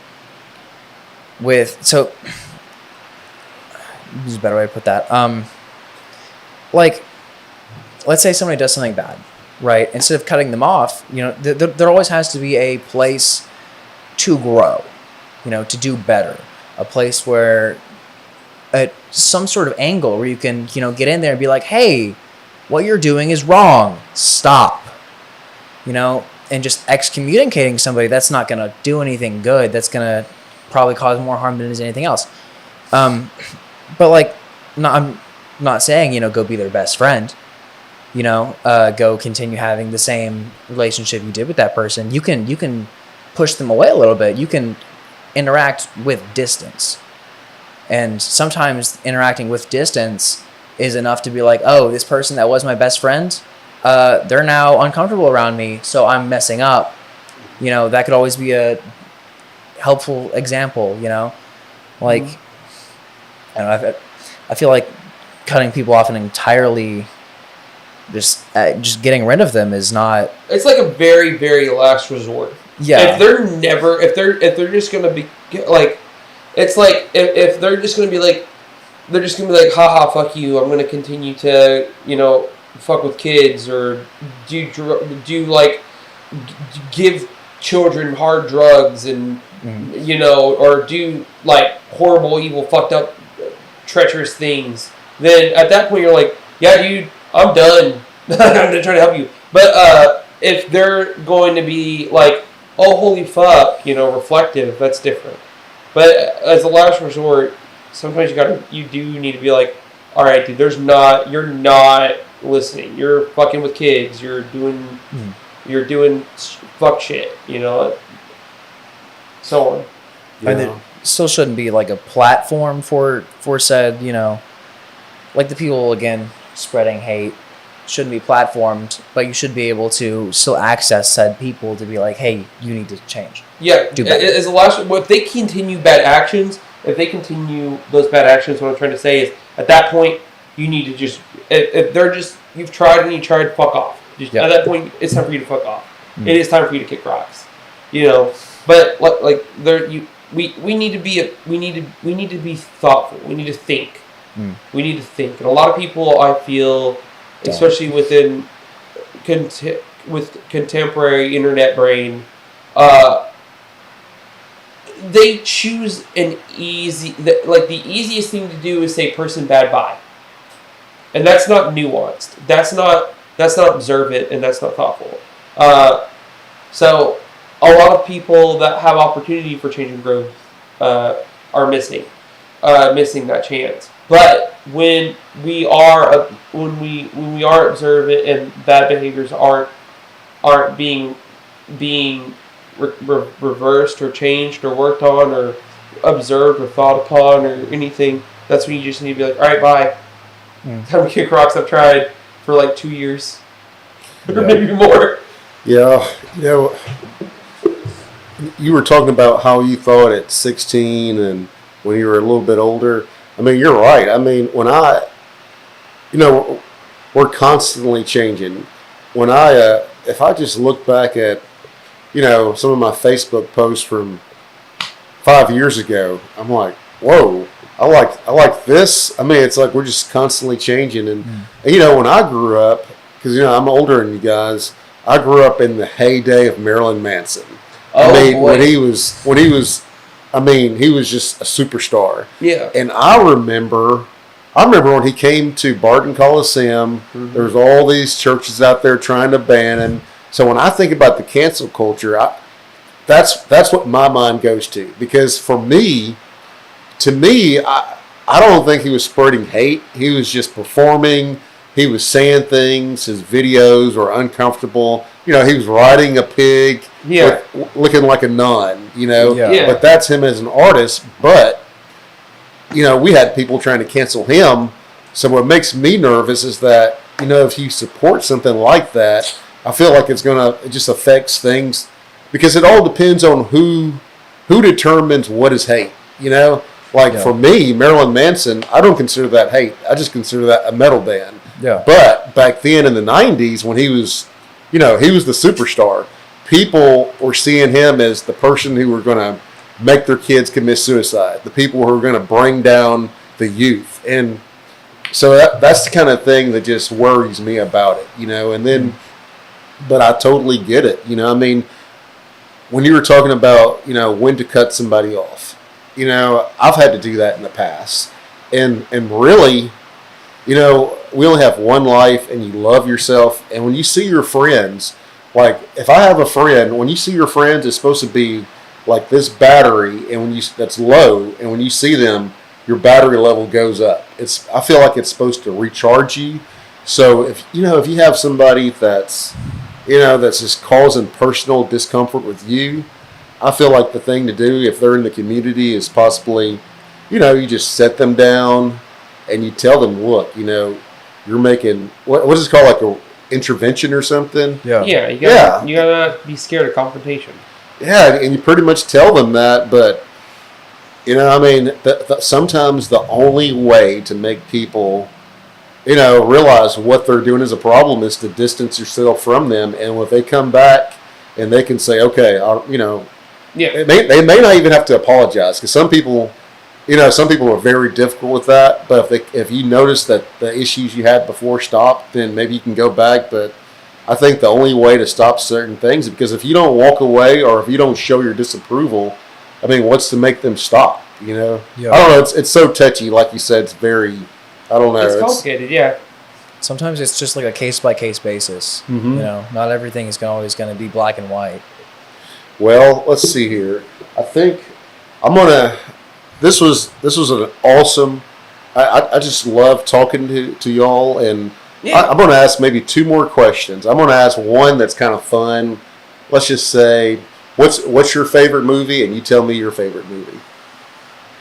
with, so, this is a better way to put that. Like, let's say somebody does something bad, right? Instead of cutting them off, there always has to be a place to grow, to do better. A place where, some sort of angle where you can, get in there and be like, hey, what you're doing is wrong. Stop. And just excommunicating somebody, that's not going to do anything good. That's going to probably cause more harm than it is anything else. But like, I'm not saying, go be their best friend, go continue having the same relationship you did with that person. You can push them away a little bit. You can interact with distance. And sometimes interacting with distance is enough to be like, oh, this person that was my best friend, they're now uncomfortable around me, so I'm messing up. That could always be a helpful example, Like, I don't know, I feel like cutting people off and entirely just getting rid of them is not... It's like a very, very last resort. Yeah. If they're just gonna be like, it's like if they're just gonna be like, haha, fuck you, I'm gonna continue to, fuck with kids, or give children hard drugs and, or do like horrible, evil, fucked up, treacherous things, then at that point you're like, yeah, dude, I'm done. I'm gonna try to help you. But if they're going to be like, oh, holy fuck, reflective, that's different. But as a last resort, sometimes you do need to be like, all right, dude, you're not listening. You're fucking with kids. You're doing fuck shit, so on. I mean, there still shouldn't be like a platform for said, like the people, again, spreading hate shouldn't be platformed, but you should be able to still access said people to be like, hey, you need to change. Yeah, Do better. as a last, if they continue bad actions, what I'm trying to say is, at that point, you need to just, if they're just, you've tried and you tried, fuck off. At that point, it's time for you to fuck off. It is time for you to kick rocks, But like we need to be thoughtful. We need to think. We need to think, and a lot of people, I feel, especially within with contemporary internet brain, they choose the easiest thing to do is say person bad bye, and that's not nuanced. That's not observant, and that's not thoughtful. So a lot of people that have opportunity for change and growth are missing that chance. But when we are observant and bad behaviors aren't being reversed or changed or worked on or observed or thought upon or anything, that's when you just need to be like, all right, bye. Time to kick rocks. I've tried for like 2 years or maybe more. Yeah, you were talking about how you thought at 16 and when you were a little bit older. I mean, you're right. I mean, when we're constantly changing. When if I just look back at, some of my Facebook posts from 5 years ago, I'm like, whoa, I like this. I mean, it's like we're just constantly changing. And when I grew up, because I'm older than you guys, I grew up in the heyday of Marilyn Manson. Oh, boy. when he was, he was just a superstar. Yeah. And I remember I remember when he came to Barton Coliseum, there was all these churches out there trying to ban him. So when I think about the cancel culture, that's what my mind goes to. Because for me, to me, I don't think he was spreading hate. He was just performing. He was saying things. His videos were uncomfortable. You know, he was riding a pig, Yeah. looking like a nun. You know, Yeah. but that's him as an artist. But you know, we had people trying to cancel him. So what makes me nervous is that, you know, if you support something like that, I feel like it just affects things because it all depends on who determines what is hate. You know, like Yeah. for me, Marilyn Manson, I don't consider that hate. I just consider that a metal band. Yeah. But back then in the 90s when he was, you know, he was the superstar, people were seeing him as the person who were going to make their kids commit suicide, the people who are going to bring down the youth. And so that's the kind of thing that just worries me about it, you know. And then, but I totally get it, you know. I mean, when you were talking about, you know, when to cut somebody off, you know, I've had to do that in the past. And really, you know, we only have one life and you love yourself. And when you see your friends, like if I have a friend, when you see your friends, it's supposed to be like this battery, and that's low, and when you see them, your battery level goes up. I feel like it's supposed to recharge you. So if you have somebody that's just causing personal discomfort with you, I feel like the thing to do if they're in the community is possibly, you know, you just set them down and you tell them, look, you know, you're making what is it called, like a intervention or something? Yeah. Yeah, you gotta be scared of confrontation. Yeah, and you pretty much tell them that, but you know, I mean, sometimes the only way to make people, you know, realize what they're doing is a problem is to distance yourself from them. And when they come back and they can say, okay, you know, Yeah. they may not even have to apologize because some people are very difficult with that. But if you notice that the issues you had before stop, then maybe you can go back. But I think the only way to stop certain things is because if you don't walk away or if you don't show your disapproval, I mean, what's to make them stop? You know, Yeah. I don't know. It's so touchy, like you said. It's very, I don't know. It's complicated, yeah. Sometimes it's just like a case by case basis. Mhm. You know, not everything is always going to be black and white. Well, let's see here. I think I'm gonna. This was an awesome. I just love talking to y'all, and Yeah. I'm gonna ask maybe two more questions. I'm gonna ask one that's kind of fun. Let's just say, what's your favorite movie, and you tell me your favorite movie.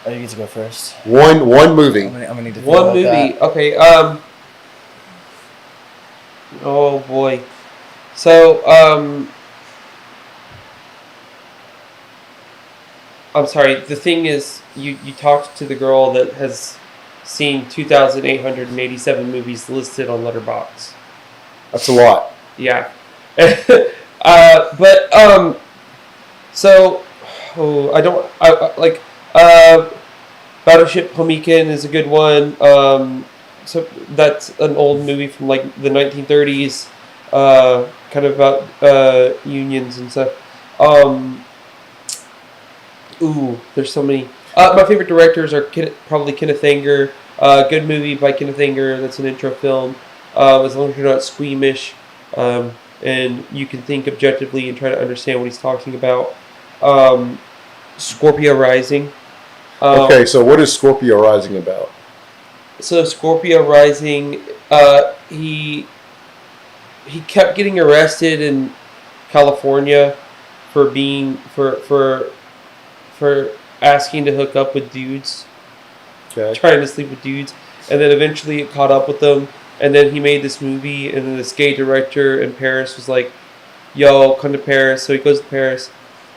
Oh, you get to go first. One movie. I'm gonna need to think One about movie. that. Okay, oh boy. So, I'm sorry. The thing is, you talked to the girl that has seen 2,887 movies listed on Letterboxd. That's a lot. Yeah. So, Battleship Potemkin is a good one. So that's an old movie from like the 1930s, kind of about unions and stuff. There's so many. My favorite directors are probably Kenneth Anger. Good movie by Kenneth Anger. That's an intro film. As long as you're not squeamish, and you can think objectively and try to understand what he's talking about. Scorpio Rising. Okay, so what is Scorpio Rising about? So Scorpio Rising, he kept getting arrested in California for asking to hook up with dudes, Okay. trying to sleep with dudes, and then eventually it caught up with them, and then he made this movie, and then this gay director in Paris was like, yo, come to Paris. So he goes to Paris,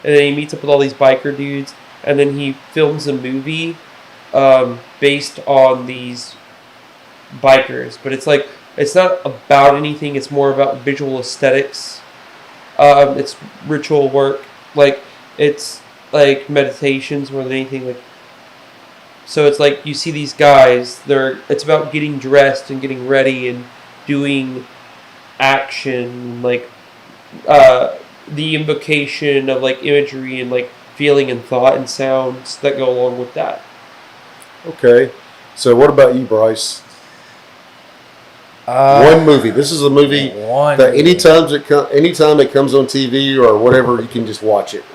and then he meets up with all these biker dudes, and then he films a movie based on these bikers. But it's not about anything. It's more about visual aesthetics. It's ritual work. It's like meditations more than anything. So it's like you see these guys. It's about getting dressed and getting ready and doing action, the invocation of imagery and feeling and thought and sounds that go along with that. Okay. So what about you, Bryce? One movie. This is a movie One that movie. anytime it comes on TV or whatever, you can just watch it.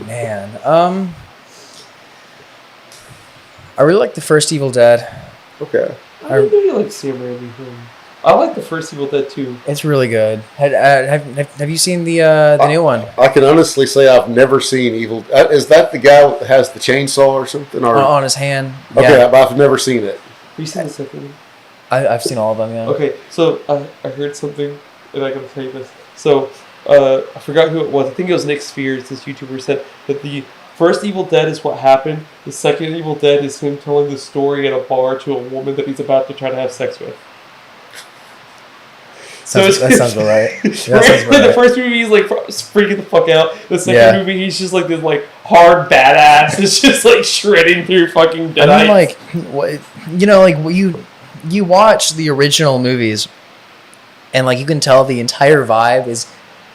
Man, I really like the first Evil Dead. Okay. I really like Sam Raimi. I like the first Evil Dead too. It's really good. Have you seen the new one I can honestly say I've never seen Evil. Is that the guy that has the chainsaw or something? Or on his hand? okay, Yeah, but I've never seen it. Have you seen the second one? I've seen all of them. Yeah. Okay, so I heard something, and I gotta tell you this. So I forgot who it was. I think it was Nick Spears. This YouTuber said that the first Evil Dead is what happened. The second Evil Dead is him telling the story at a bar to a woman that he's about to try to have sex with. That sounds about right. Yeah, that sounds about The right. first movie he's like freaking the fuck out. The second movie he's just like this like hard badass. It's just like shredding through fucking deadites. I mean, like, you watch the original movies, and like you can tell the entire vibe is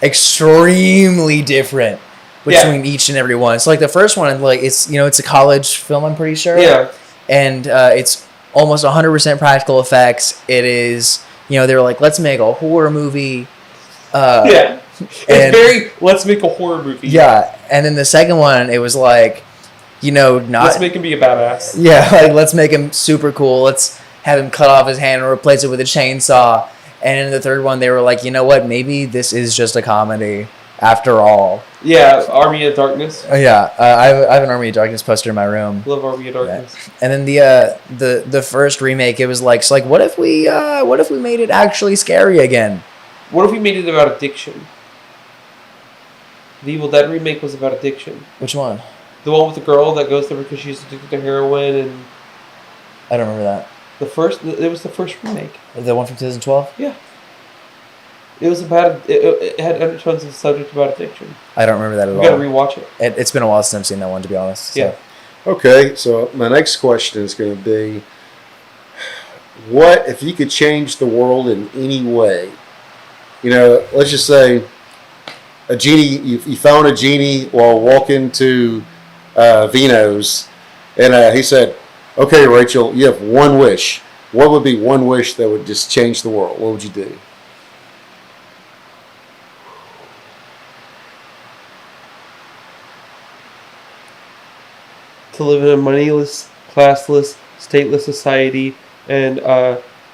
extremely different between each and every one. It's like the first one, like it's a college film, I'm pretty sure. Yeah. And it's almost 100% practical effects. It is, they were like, let's make a horror movie. Yeah. It's let's make a horror movie. Yeah. And then the second one, it was like, let's make him be a badass. Yeah, like let's make him super cool. Let's have him cut off his hand and replace it with a chainsaw. And in the third one, they were like, you know what? Maybe this is just a comedy after all. Yeah, Army of Darkness. Oh yeah, I have an Army of Darkness poster in my room. Love Army of Darkness. Yeah. And then the first remake, it was like, what if we made it actually scary again? What if we made it about addiction? The Evil Dead remake was about addiction. Which one? The one with the girl that goes there because she's addicted to heroin, and I don't remember that. it was the first remake. The one from 2012? Yeah. It was about it had undertones of the subject about addiction. I don't remember that at You all. gotta rewatch it. It's been a while since I've seen that one, to be honest. So. Yeah. Okay, so my next question is going to be, what if you could change the world in any way? Let's just say a genie. You found a genie while walking to Vino's, and he said, "Okay, Rachel, you have one wish. What would be one wish that would just change the world? What would you do?" To live in a moneyless, classless, stateless society, and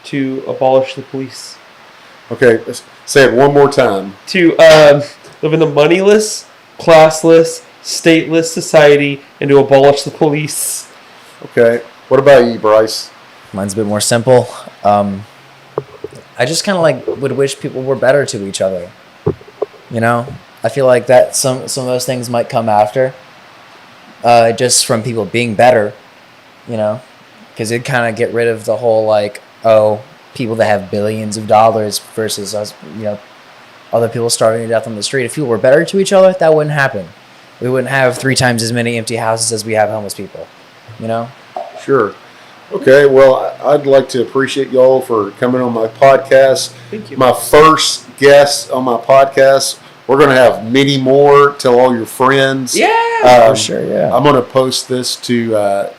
to abolish the police. Okay, let's say it one more time. To live in a moneyless, classless, stateless society, and to abolish the police. Okay, what about you, Bryce? Mine's a bit more simple. I just kind of would wish people were better to each other. I feel like that some of those things might come after. Just from people being better, because it'd kind of get rid of the whole people that have billions of dollars versus us, other people starving to death on the street. If people were better to each other, that wouldn't happen. We wouldn't have 3 times as many empty houses as we have homeless people. Sure. Okay, well, I'd like to appreciate y'all for coming on my podcast. Thank you. My first guest on my podcast. We're going to have many more. Tell all your friends. Yeah. For sure, yeah. I'm going to post this to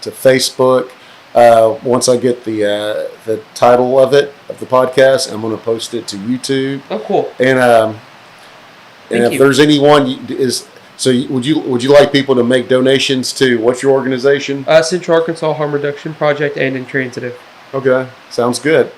Facebook once I get the title of the podcast. I'm going to post it to YouTube. Oh, cool. And Thank if you. there's anyone would you like people to make donations to what's your organization? Central Arkansas Harm Reduction Project and Intransitive. Okay, sounds good.